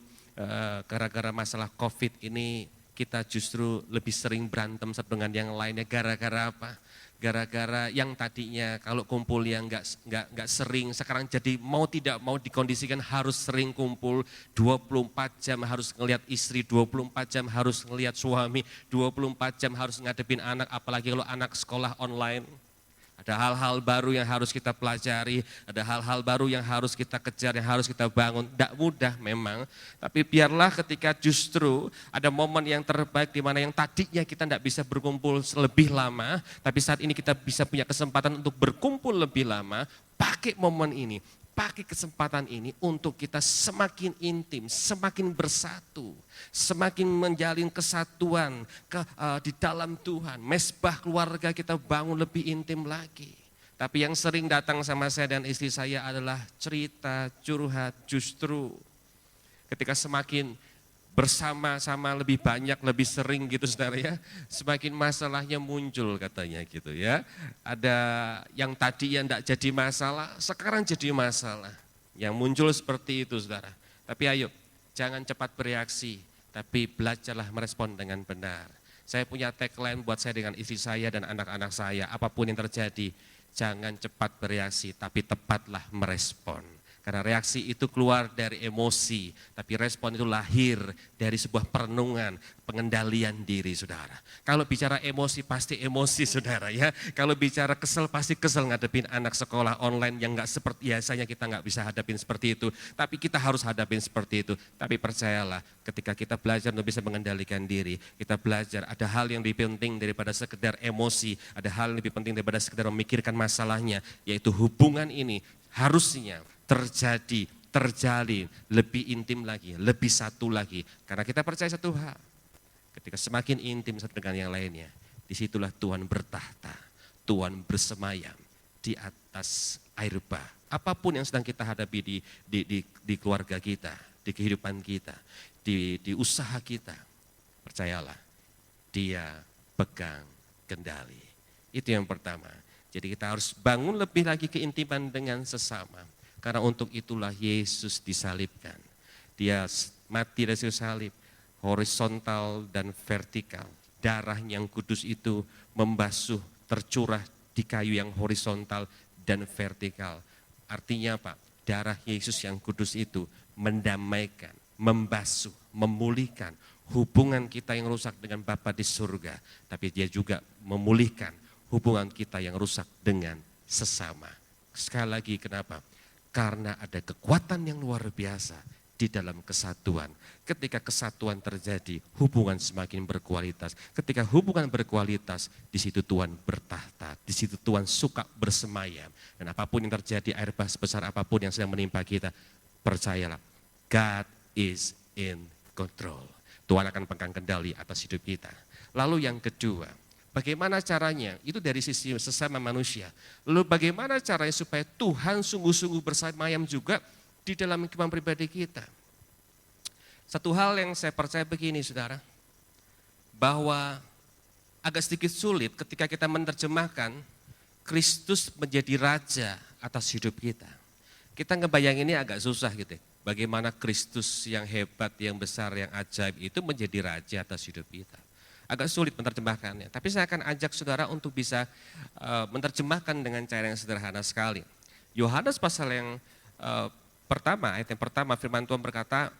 gara-gara masalah COVID ini kita justru lebih sering berantem satu dengan yang lainnya. Gara-gara apa? Gara-gara yang tadinya kalau kumpul yang nggak sering, sekarang jadi mau tidak mau dikondisikan harus sering kumpul, 24 jam harus ngelihat istri, 24 jam harus ngelihat suami, 24 jam harus ngadepin anak, apalagi kalau anak sekolah online. Ada hal-hal baru yang harus kita pelajari, ada hal-hal baru yang harus kita kejar, yang harus kita bangun. Tidak mudah memang, tapi biarlah ketika justru ada momen yang terbaik di mana yang tadinya kita tidak bisa berkumpul lebih lama, tapi saat ini kita bisa punya kesempatan untuk berkumpul lebih lama, pakai momen ini. Pakai kesempatan ini untuk kita semakin intim, semakin bersatu, semakin menjalin kesatuan di dalam Tuhan. Mesbah keluarga kita bangun lebih intim lagi. Tapi yang sering datang sama saya dan istri saya adalah cerita, curhat, justru ketika semakin bersama-sama lebih banyak, lebih sering gitu saudara ya, semakin masalahnya muncul katanya gitu ya. Ada yang tadi yang tidak jadi masalah, sekarang jadi masalah. Yang muncul seperti itu saudara. Tapi ayo, jangan cepat bereaksi, tapi belajarlah merespon dengan benar. Saya punya tagline buat saya dengan istri saya dan anak-anak saya, apapun yang terjadi, jangan cepat bereaksi, tapi tepatlah merespon. Karena reaksi itu keluar dari emosi, tapi respon itu lahir dari sebuah perenungan, pengendalian diri saudara. Kalau bicara emosi pasti emosi saudara ya. Kalau bicara kesel pasti kesel ngadepin anak sekolah online yang gak seperti biasanya kita gak bisa hadapin seperti itu. Tapi kita harus hadapin seperti itu. Tapi percayalah ketika kita belajar untuk bisa mengendalikan diri, kita belajar ada hal yang lebih penting daripada sekedar emosi, ada hal yang lebih penting daripada sekedar memikirkan masalahnya, yaitu hubungan ini harusnya terjalin lebih intim lagi, lebih satu lagi. Karena kita percaya satu hal, ketika semakin intim satu dengan yang lainnya, disitulah Tuhan bertahta, Tuhan bersemayam di atas air bah. Apapun yang sedang kita hadapi di keluarga kita, di kehidupan kita, di usaha kita, percayalah, Dia pegang kendali. Itu yang pertama. Jadi kita harus bangun lebih lagi keintiman dengan sesama. Karena untuk itulah Yesus disalibkan. Dia mati dari kayu salib, horizontal dan vertikal. Darah yang kudus itu membasuh, tercurah di kayu yang horizontal dan vertikal. Artinya apa? Darah Yesus yang kudus itu mendamaikan, membasuh, memulihkan hubungan kita yang rusak dengan Bapa di surga. Tapi dia juga memulihkan hubungan kita yang rusak dengan sesama. Sekali lagi kenapa? Karena ada kekuatan yang luar biasa di dalam kesatuan. Ketika kesatuan terjadi, hubungan semakin berkualitas. Ketika hubungan berkualitas, di situ Tuhan bertahta, di situ Tuhan suka bersemayam. Dan apapun yang terjadi, air bah sebesar apapun yang sedang menimpa kita, percayalah, God is in control. Tuhan akan pegang kendali atas hidup kita. Lalu yang kedua, bagaimana caranya? Itu dari sisi sesama manusia. Lalu bagaimana caranya supaya Tuhan sungguh-sungguh bersemayam juga di dalam kehidupan pribadi kita. Satu hal yang saya percaya begini saudara, bahwa agak sedikit sulit ketika kita menerjemahkan Kristus menjadi raja atas hidup kita. Kita ngebayang ini agak susah gitu ya. Bagaimana Kristus yang hebat, yang besar, yang ajaib itu menjadi raja atas hidup kita. Agak sulit menerjemahkannya, tapi saya akan ajak saudara untuk bisa menerjemahkan dengan cara yang sederhana sekali. Yohanes pasal yang pertama, ayat yang pertama, firman Tuhan berkata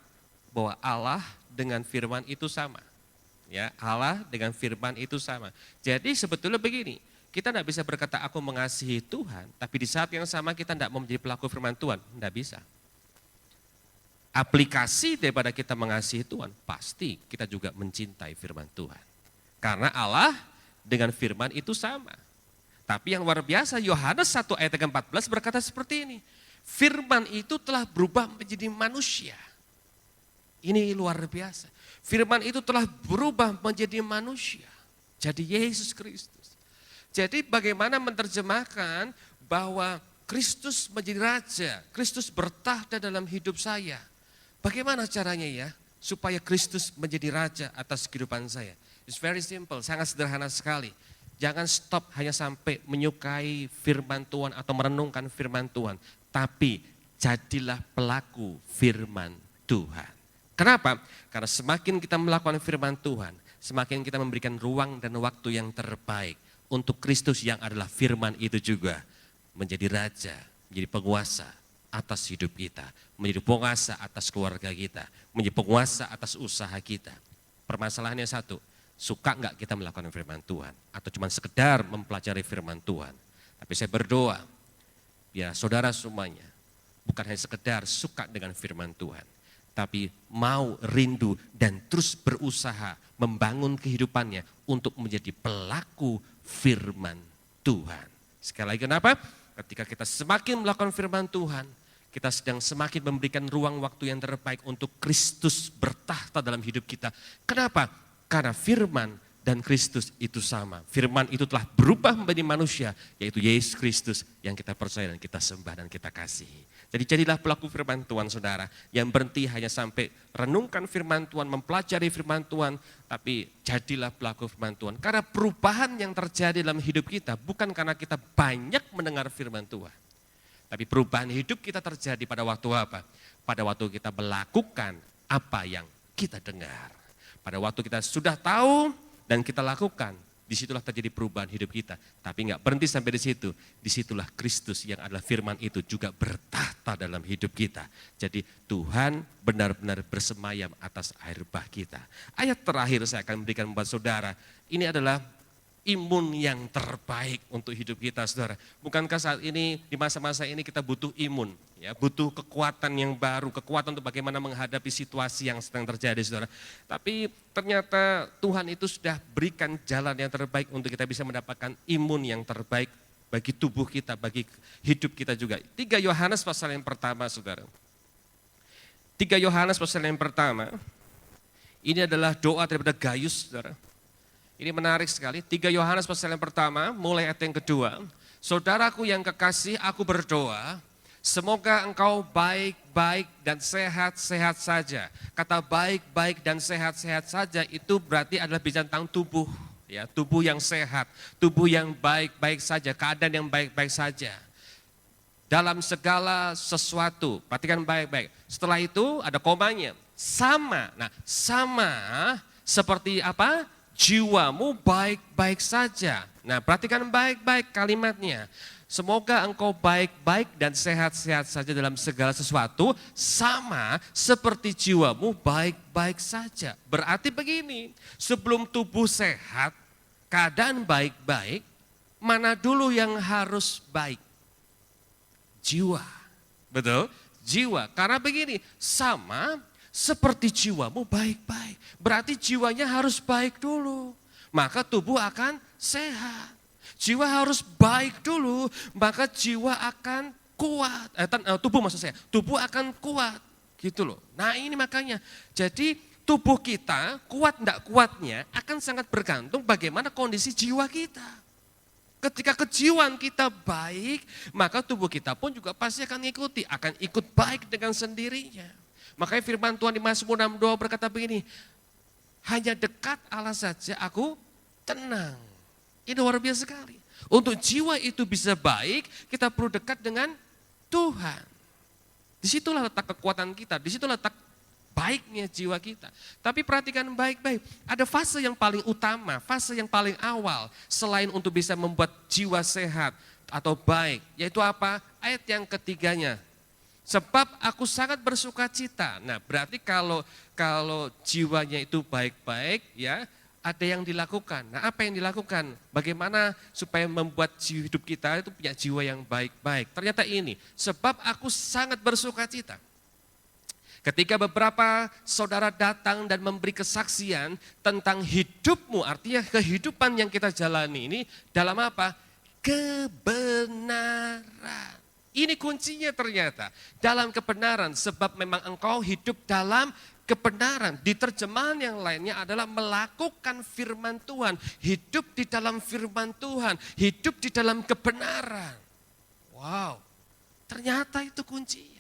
bahwa Allah dengan firman itu sama. Ya, Allah dengan firman itu sama. Jadi sebetulnya begini, kita tidak bisa berkata aku mengasihi Tuhan, tapi di saat yang sama kita tidak mau menjadi pelaku firman Tuhan, tidak bisa. Aplikasi daripada kita mengasihi Tuhan, pasti kita juga mencintai firman Tuhan. Karena Allah dengan firman itu sama. Tapi yang luar biasa, Yohanes 1 ayat 14 berkata seperti ini, firman itu telah berubah menjadi manusia. Ini luar biasa. Firman itu telah berubah menjadi manusia. Jadi Yesus Kristus. Jadi bagaimana menerjemahkan bahwa Kristus menjadi raja, Kristus bertahta dalam hidup saya. Bagaimana caranya ya supaya Kristus menjadi raja atas kehidupan saya? It's very simple, sangat sederhana sekali. Jangan stop hanya sampai menyukai firman Tuhan atau merenungkan firman Tuhan. Tapi jadilah pelaku firman Tuhan. Kenapa? Karena semakin kita melakukan firman Tuhan, semakin kita memberikan ruang dan waktu yang terbaik untuk Kristus yang adalah firman itu juga menjadi raja, menjadi penguasa atas hidup kita, menjadi penguasa atas keluarga kita, menjadi penguasa atas usaha kita. Permasalahannya satu, suka enggak kita melakukan firman Tuhan atau cuma sekedar mempelajari firman Tuhan. Tapi saya berdoa, biar saudara semuanya bukan hanya sekedar suka dengan firman Tuhan, tapi mau rindu dan terus berusaha membangun kehidupannya untuk menjadi pelaku firman Tuhan. Sekali lagi kenapa? Ketika kita semakin melakukan firman Tuhan, kita sedang semakin memberikan ruang waktu yang terbaik untuk Kristus bertahta dalam hidup kita. Kenapa? Karena firman dan Kristus itu sama. Firman itu telah berubah menjadi manusia, yaitu Yesus Kristus yang kita percaya dan kita sembah dan kita kasihi. Jadi jadilah pelaku firman Tuhan saudara, yang berhenti hanya sampai renungkan firman Tuhan, mempelajari firman Tuhan, tapi jadilah pelaku firman Tuhan. Karena perubahan yang terjadi dalam hidup kita bukan karena kita banyak mendengar firman Tuhan. Tapi perubahan hidup kita terjadi pada waktu apa? Pada waktu kita melakukan apa yang kita dengar. Pada waktu kita sudah tahu dan kita lakukan, disitulah terjadi perubahan hidup kita. Tapi enggak berhenti sampai di situ. Disitulah Kristus yang adalah firman itu juga bertahta dalam hidup kita. Jadi Tuhan benar-benar bersemayam atas air bah kita. Ayat terakhir saya akan berikan buat saudara. Ini adalah imun yang terbaik untuk hidup kita saudara. Bukankah saat ini di masa-masa ini kita butuh imun, ya, butuh kekuatan yang baru, kekuatan untuk bagaimana menghadapi situasi yang sedang terjadi saudara. Tapi ternyata Tuhan itu sudah berikan jalan yang terbaik untuk kita bisa mendapatkan imun yang terbaik bagi tubuh kita, bagi hidup kita juga. 3 Yohanes pasal yang pertama saudara. 3 Yohanes pasal yang pertama, ini adalah doa daripada Gaius saudara. Ini menarik sekali, 3 Yohanes pasal yang pertama, mulai ayat yang kedua. Saudaraku yang kekasih, aku berdoa, semoga engkau baik-baik dan sehat-sehat saja. Kata baik-baik dan sehat-sehat saja itu berarti adalah bicara tentang tubuh. Ya, tubuh yang sehat, tubuh yang baik-baik saja, keadaan yang baik-baik saja. Dalam segala sesuatu, perhatikan baik-baik. Setelah itu ada komanya, sama. Nah, sama seperti apa? Jiwamu baik-baik saja. Nah, perhatikan baik-baik kalimatnya. Semoga engkau baik-baik dan sehat-sehat saja dalam segala sesuatu, sama seperti jiwamu baik-baik saja. Berarti begini, sebelum tubuh sehat, keadaan baik-baik, mana dulu yang harus baik? Jiwa. Betul? Jiwa. Karena begini, sama seperti jiwamu baik-baik. Berarti jiwanya harus baik dulu. Maka tubuh akan sehat. Jiwa harus baik dulu, maka jiwa akan kuat. Tubuh maksud saya, tubuh akan kuat. Gitu loh. Nah ini makanya, jadi tubuh kita kuat enggak kuatnya akan sangat bergantung bagaimana kondisi jiwa kita. Ketika kejiwaan kita baik, maka tubuh kita pun juga pasti akan mengikuti, akan ikut baik dengan sendirinya. Makanya firman Tuhan di Mazmur 62 berkata begini, hanya dekat Allah saja aku tenang. Ini luar biasa sekali. Untuk jiwa itu bisa baik, kita perlu dekat dengan Tuhan. Disitulah letak kekuatan kita, disitulah letak baiknya jiwa kita. Tapi perhatikan baik-baik, ada fase yang paling utama, fase yang paling awal selain untuk bisa membuat jiwa sehat atau baik, yaitu apa? Ayat yang ketiganya. Sebab aku sangat bersuka cita. Nah, berarti kalau jiwanya itu baik-baik, ya, ada yang dilakukan. Nah, apa yang dilakukan? Bagaimana supaya membuat hidup kita itu punya jiwa yang baik-baik? Ternyata ini, sebab aku sangat bersuka cita. Ketika beberapa saudara datang dan memberi kesaksian tentang hidupmu, artinya kehidupan yang kita jalani ini dalam apa? Kebenaran. Ini kuncinya ternyata, dalam kebenaran, sebab memang engkau hidup dalam kebenaran. Di terjemahan yang lainnya adalah melakukan firman Tuhan, hidup di dalam firman Tuhan, hidup di dalam kebenaran. Wow, ternyata itu kuncinya.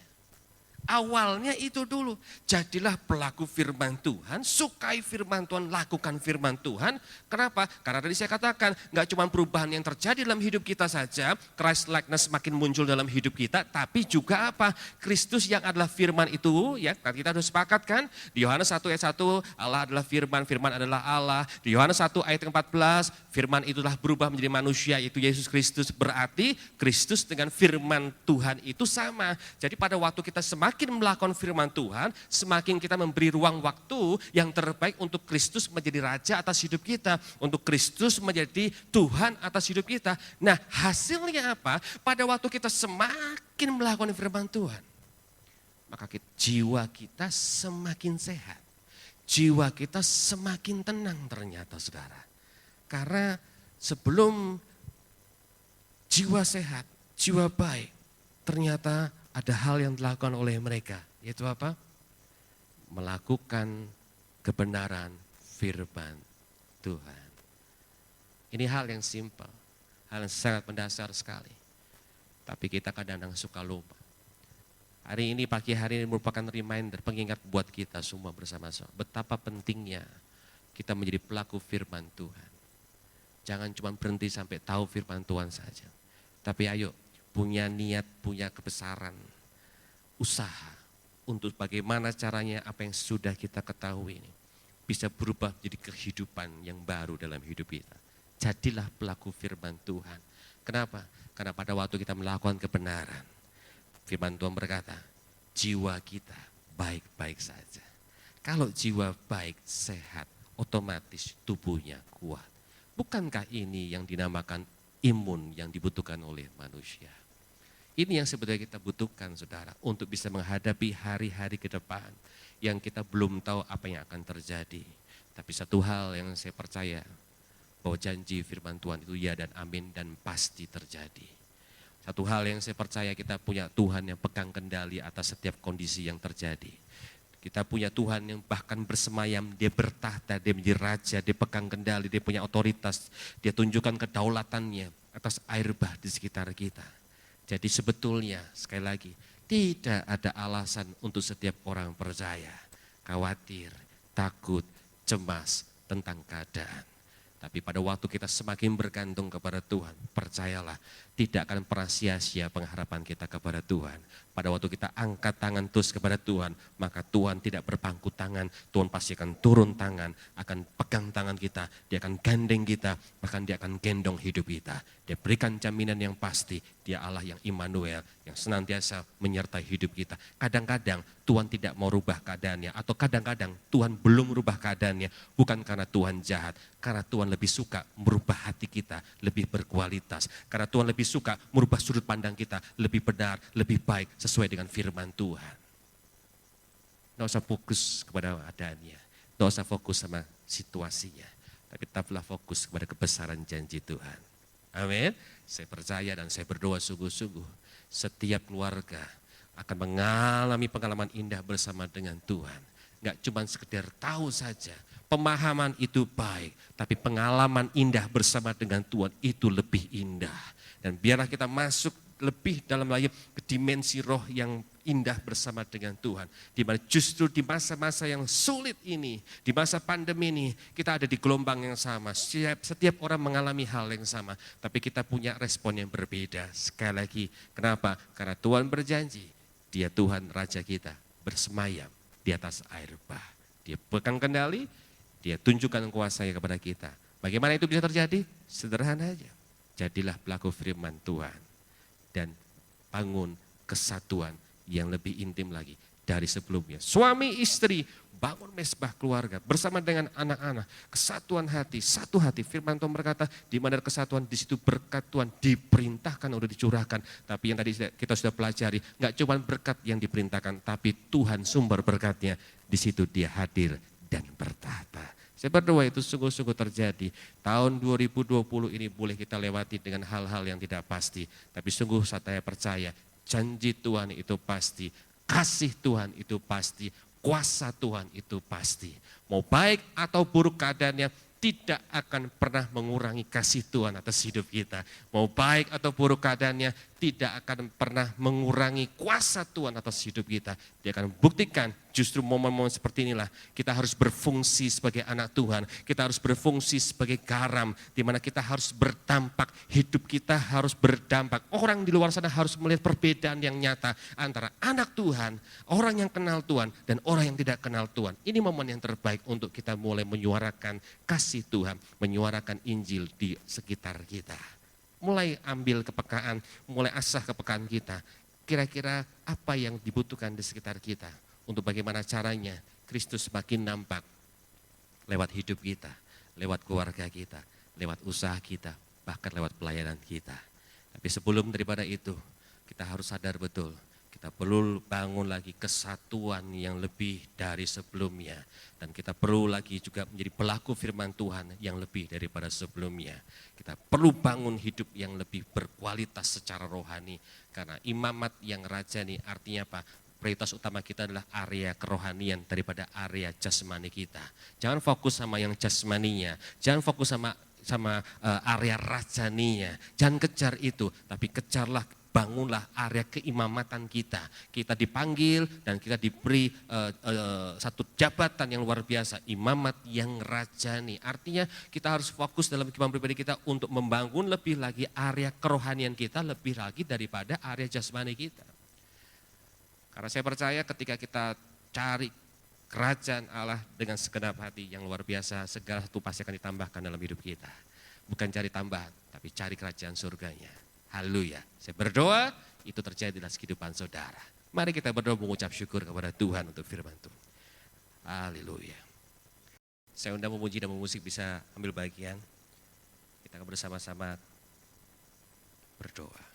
Awalnya itu dulu, jadilah pelaku firman Tuhan, sukai firman Tuhan, lakukan firman Tuhan. Kenapa? Karena tadi saya katakan, gak cuma perubahan yang terjadi dalam hidup kita saja, Christ likeness makin muncul dalam hidup kita, tapi juga apa? Kristus yang adalah firman itu, ya kita sudah sepakat kan? Di Yohanes 1 ayat 1, Allah adalah firman, firman adalah Allah. Di Yohanes 1 ayat 14, firman itulah berubah menjadi manusia, yaitu Yesus Kristus. Berarti Kristus dengan firman Tuhan itu sama. Jadi pada waktu kita semakin melakukan firman Tuhan, semakin kita memberi ruang waktu yang terbaik untuk Kristus menjadi raja atas hidup kita, untuk Kristus menjadi Tuhan atas hidup kita. Nah, hasilnya apa? Pada waktu kita semakin melakukan firman Tuhan, maka jiwa kita semakin sehat. Jiwa kita semakin tenang ternyata, saudara. Karena sebelum jiwa sehat, jiwa baik, ternyata ada hal yang dilakukan oleh mereka, yaitu apa? Melakukan kebenaran firman Tuhan. Ini hal yang simpel, hal yang sangat mendasar sekali. Tapi kita kadang-kadang suka lupa. Hari ini, pagi hari ini merupakan reminder, pengingat buat kita semua bersama-sama. Betapa pentingnya kita menjadi pelaku firman Tuhan. Jangan cuma berhenti sampai tahu firman Tuhan saja. Tapi ayo, punya niat, punya kebesaran, usaha untuk bagaimana caranya apa yang sudah kita ketahui ini bisa berubah menjadi kehidupan yang baru dalam hidup kita. Jadilah pelaku firman Tuhan. Kenapa? Karena pada waktu kita melakukan kebenaran, firman Tuhan berkata, jiwa kita baik-baik saja. Kalau jiwa baik, sehat, otomatis tubuhnya kuat. Bukankah ini yang dinamakan imun yang dibutuhkan oleh manusia? Ini yang sebetulnya kita butuhkan, saudara, untuk bisa menghadapi hari-hari ke depan yang kita belum tahu apa yang akan terjadi. Tapi satu hal yang saya percaya, bahwa janji firman Tuhan itu ya dan amin dan pasti terjadi. Satu hal yang saya percaya, kita punya Tuhan yang pegang kendali atas setiap kondisi yang terjadi. Kita punya Tuhan yang bahkan bersemayam, dia bertahta, dia menjadi raja, dia pegang kendali, dia punya otoritas, dia tunjukkan kedaulatannya atas air bah di sekitar kita. Jadi sebetulnya, sekali lagi, tidak ada alasan untuk setiap orang percaya, khawatir, takut, cemas tentang keadaan. Tapi pada waktu kita semakin bergantung kepada Tuhan, percayalah, tidak akan pernah sia-sia pengharapan kita kepada Tuhan. Pada waktu kita angkat tangan terus kepada Tuhan, maka Tuhan tidak berpangku tangan, Tuhan pasti akan turun tangan, akan pegang tangan kita, dia akan gandeng kita, bahkan dia akan gendong hidup kita. Dia berikan jaminan yang pasti, dia Allah yang Immanuel, yang senantiasa menyertai hidup kita. Kadang-kadang Tuhan tidak mau rubah keadaannya, atau kadang-kadang Tuhan belum merubah keadaannya, bukan karena Tuhan jahat, karena Tuhan lebih suka merubah hati kita, lebih berkualitas. Karena Tuhan lebih suka merubah sudut pandang kita, lebih benar, lebih baik, sesuai dengan firman Tuhan. Tidak usah fokus kepada keadaannya, tidak usah fokus sama situasinya, tapi tetaplah fokus kepada kebesaran janji Tuhan. Amin. Saya percaya dan saya berdoa sungguh-sungguh, setiap keluarga akan mengalami pengalaman indah bersama dengan Tuhan. nggak cuma sekedar tahu saja. Pemahaman itu baik, tapi pengalaman indah bersama dengan Tuhan itu lebih indah. Dan biarlah kita masuk lebih dalam lagi ke dimensi roh yang indah bersama dengan Tuhan. Di mana justru di masa-masa yang sulit ini, di masa pandemi ini, kita ada di gelombang yang sama. Setiap orang mengalami hal yang sama, tapi kita punya respon yang berbeda. Sekali lagi, kenapa? Karena Tuhan berjanji, Dia Tuhan Raja kita bersemayam di atas air bah. Dia pegang kendali, Dia tunjukkan kuasanya kepada kita. Bagaimana itu bisa terjadi? Sederhana aja. Jadilah pelaku firman Tuhan. Dan bangun kesatuan yang lebih intim lagi dari sebelumnya. Suami istri bangun mesbah keluarga bersama dengan anak-anak. Kesatuan hati, satu hati. Firman Tuhan berkata di mana kesatuan di situ berkat Tuhan diperintahkan untuk dicurahkan. Tapi yang tadi kita sudah pelajari, nggak cuma berkat yang diperintahkan, tapi Tuhan sumber berkatnya. Di situ Dia hadir dan bertata. Saya berdoa itu sungguh-sungguh terjadi. Tahun 2020 ini boleh kita lewati dengan hal-hal yang tidak pasti. Tapi sungguh saya percaya janji Tuhan itu pasti. Kasih Tuhan itu pasti. Kuasa Tuhan itu pasti. Mau baik atau buruk keadaannya, tidak akan pernah mengurangi kasih Tuhan atas hidup kita. Mau baik atau buruk keadaannya, tidak akan pernah mengurangi kuasa Tuhan atas hidup kita. Dia akan buktikan justru momen-momen seperti inilah kita harus berfungsi sebagai anak Tuhan. Kita harus berfungsi sebagai garam, di mana kita harus berdampak. Hidup kita harus berdampak. Orang di luar sana harus melihat perbedaan yang nyata antara anak Tuhan, orang yang kenal Tuhan, dan orang yang tidak kenal Tuhan. Ini momen yang terbaik untuk kita mulai menyuarakan kasih Tuhan, menyuarakan Injil di sekitar kita. Mulai ambil kepekaan, mulai asah kepekaan kita. Kira-kira apa yang dibutuhkan di sekitar kita, untuk bagaimana caranya Kristus semakin nampak lewat hidup kita, lewat keluarga kita, lewat usaha kita, bahkan lewat pelayanan kita. Tapi sebelum daripada itu, kita harus sadar betul, kita perlu bangun lagi kesatuan yang lebih dari sebelumnya. Dan kita perlu lagi juga menjadi pelaku firman Tuhan yang lebih daripada sebelumnya. Kita perlu bangun hidup yang lebih berkualitas secara rohani. Karena imamat yang rajani artinya apa? Prioritas utama kita adalah area kerohanian daripada area jasmani kita. Jangan fokus sama yang jasmaninya, jangan fokus sama area rajaninya. Jangan kejar itu, tapi kejarlah, bangunlah area keimamatan kita. Kita dipanggil dan kita diberi satu jabatan yang luar biasa, imamat yang rajani. Artinya kita harus fokus dalam kehidupan pribadi kita untuk membangun lebih lagi area kerohanian kita, lebih lagi daripada area jasmani kita. Karena saya percaya ketika kita cari kerajaan Allah dengan segenap hati yang luar biasa, segala sesuatu pasti akan ditambahkan dalam hidup kita. Bukan cari tambahan, tapi cari kerajaan surganya. Haleluya. Saya berdoa itu terjadi dalam kehidupan saudara. Mari kita berdoa mengucap syukur kepada Tuhan untuk firman Tuhan. Haleluya. Saya undang memuji dan memusik bisa ambil bagian. Kita akan bersama-sama berdoa.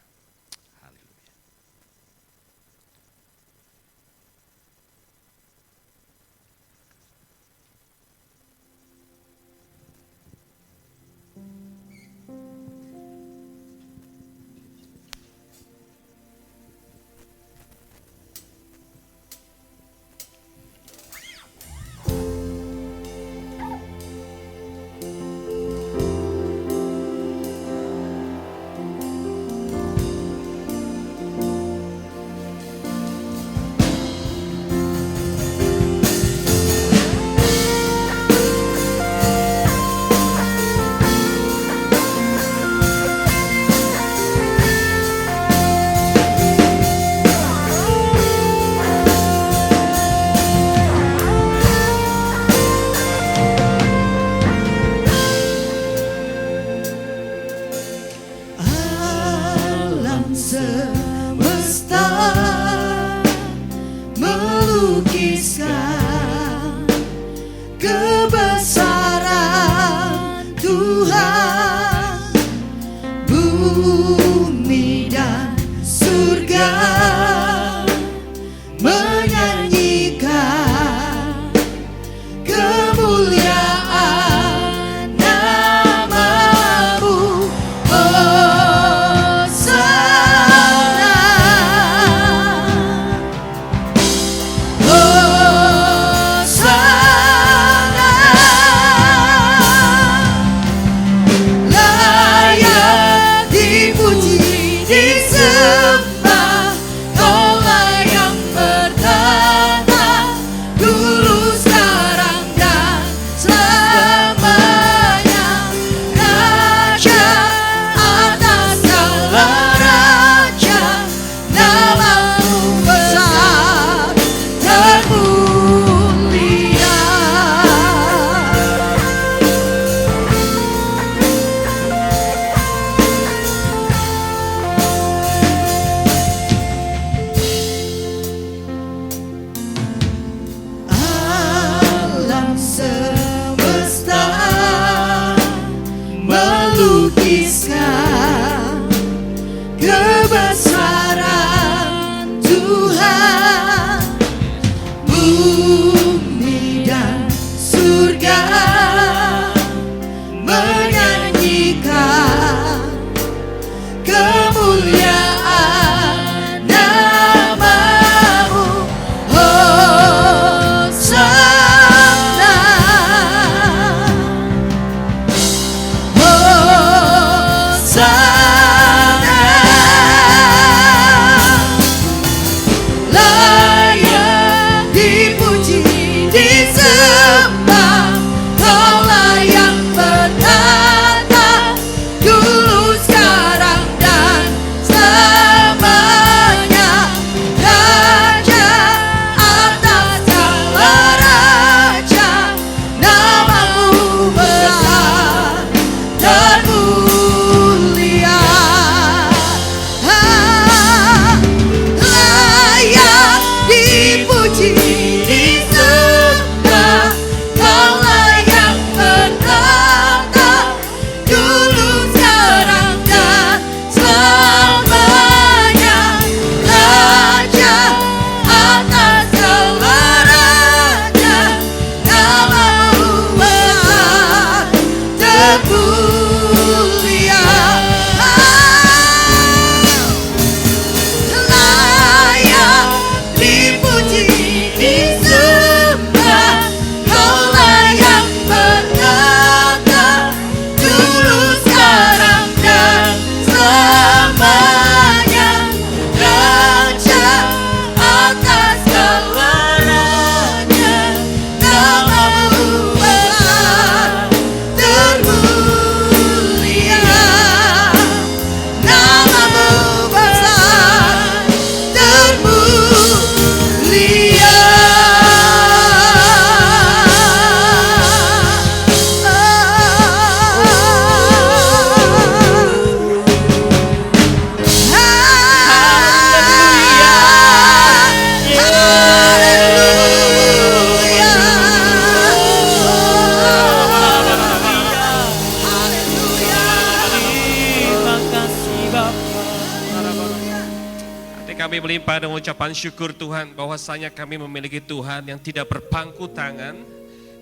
melimpah dengan ucapan syukur Tuhan bahwasanya kami memiliki Tuhan yang tidak berpangku tangan,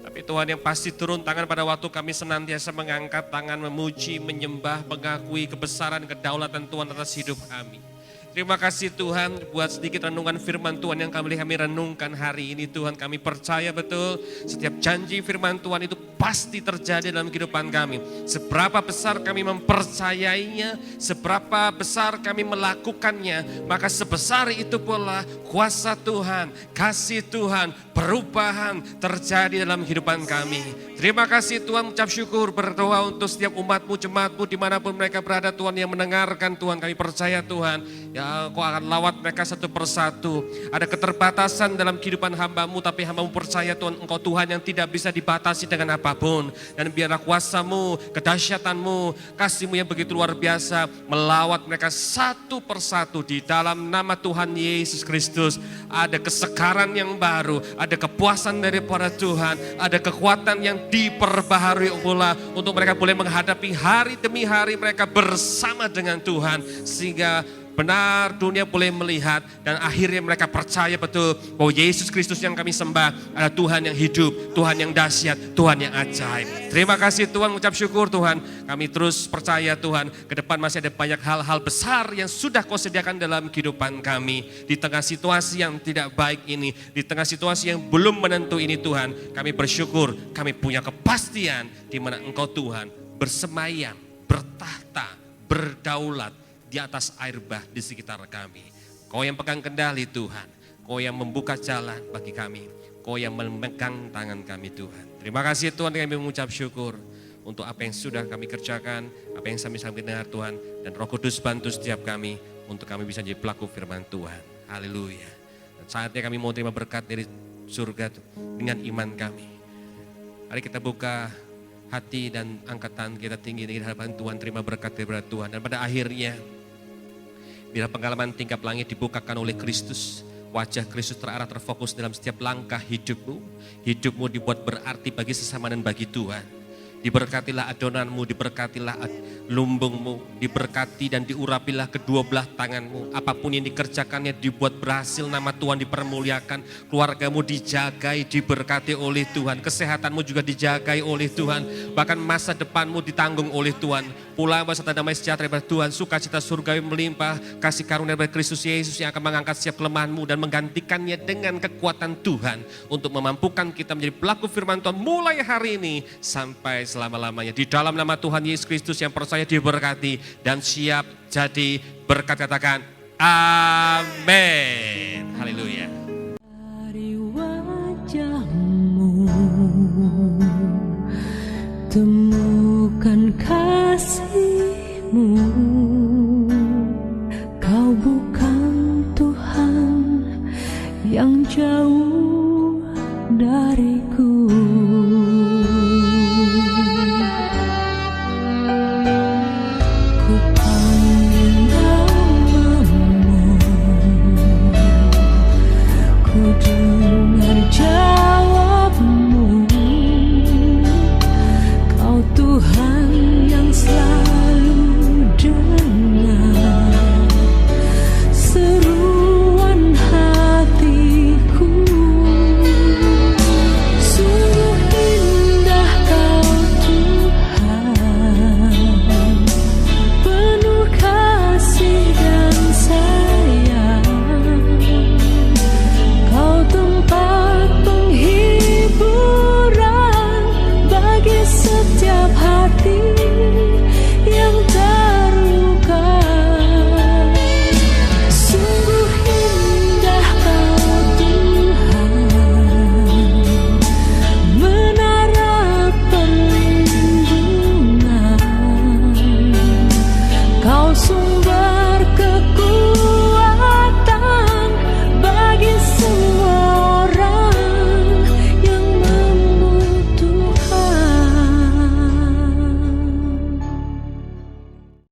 tapi Tuhan yang pasti turun tangan pada waktu kami senantiasa mengangkat tangan, memuji, menyembah, mengakui kebesaran, kedaulatan Tuhan atas hidup kami. Terima kasih Tuhan buat sedikit renungan firman Tuhan yang kami renungkan hari ini Tuhan. Kami percaya betul setiap janji firman Tuhan itu pasti terjadi dalam kehidupan kami. Seberapa besar kami mempercayainya, seberapa besar kami melakukannya, maka sebesar itu pula kuasa Tuhan, kasih Tuhan, perubahan terjadi dalam kehidupan kami. Terima kasih Tuhan, ucap syukur, berdoa untuk setiap umat-Mu, jemaat-Mu dimanapun mereka berada Tuhan yang mendengarkan Tuhan. Kami percaya Tuhan, ya Kau akan lawat mereka satu persatu. Ada keterbatasan dalam kehidupan hamba-Mu, tapi hamba-Mu percaya Tuhan, Engkau Tuhan yang tidak bisa dibatasi dengan apapun. Dan biarlah kuasa-Mu, kedahsyatan-Mu, kasih-Mu yang begitu luar biasa melawat mereka satu persatu di dalam nama Tuhan Yesus Kristus. Ada kesegaran yang baru, ada kepuasan daripada Tuhan, ada kekuatan yang diperbaharui pula untuk mereka boleh menghadapi hari demi hari mereka bersama dengan Tuhan, sehingga benar dunia boleh melihat dan akhirnya mereka percaya betul bahwa Yesus Kristus yang kami sembah adalah Tuhan yang hidup, Tuhan yang dahsyat, Tuhan yang ajaib. Terima kasih Tuhan, ucap syukur Tuhan. Kami terus percaya Tuhan, ke depan masih ada banyak hal-hal besar yang sudah Kau sediakan dalam kehidupan kami. Di tengah situasi yang tidak baik ini, di tengah situasi yang belum menentu ini Tuhan, kami bersyukur, kami punya kepastian di mana Engkau Tuhan bersemayam, bertahta, berdaulat di atas air bah di sekitar kami. Kau yang pegang kendali Tuhan, Kau yang membuka jalan bagi kami, Kau yang memegang tangan kami Tuhan. Terima kasih Tuhan, kami mengucap syukur untuk apa yang sudah kami kerjakan, apa yang kami dengar Tuhan, dan Roh Kudus bantu setiap kami untuk kami bisa jadi pelaku firman Tuhan. Haleluya. Dan saatnya kami mau terima berkat dari surga dengan iman kami. Mari kita buka hati dan angkat tangan kita tinggi di hadapan Tuhan, terima berkat dari Tuhan. Dan pada akhirnya, bila pengalaman tingkap langit dibukakan oleh Kristus, wajah Kristus terarah terfokus dalam setiap langkah hidupmu. Hidupmu dibuat berarti bagi sesama dan bagi Tuhan. Diberkatilah adonanmu, diberkatilah lumbungmu, diberkati dan diurapilah kedua belah tanganmu. Apapun yang dikerjakannya dibuat berhasil, nama Tuhan dipermuliakan. Keluargamu dijagai, diberkati oleh Tuhan. Kesehatanmu juga dijagai oleh Tuhan. Bahkan masa depanmu ditanggung oleh Tuhan. Pulang beserta damai sejahtera dari Tuhan, sukacita surgawi melimpah, kasih karunia dari Kristus Yesus yang akan mengangkat setiap kelemahanmu dan menggantikannya dengan kekuatan Tuhan untuk memampukan kita menjadi pelaku firman Tuhan mulai hari ini sampai selama-lamanya. Di dalam nama Tuhan Yesus Kristus yang percaya diberkati dan siap jadi berkat, katakan amin. Haleluya.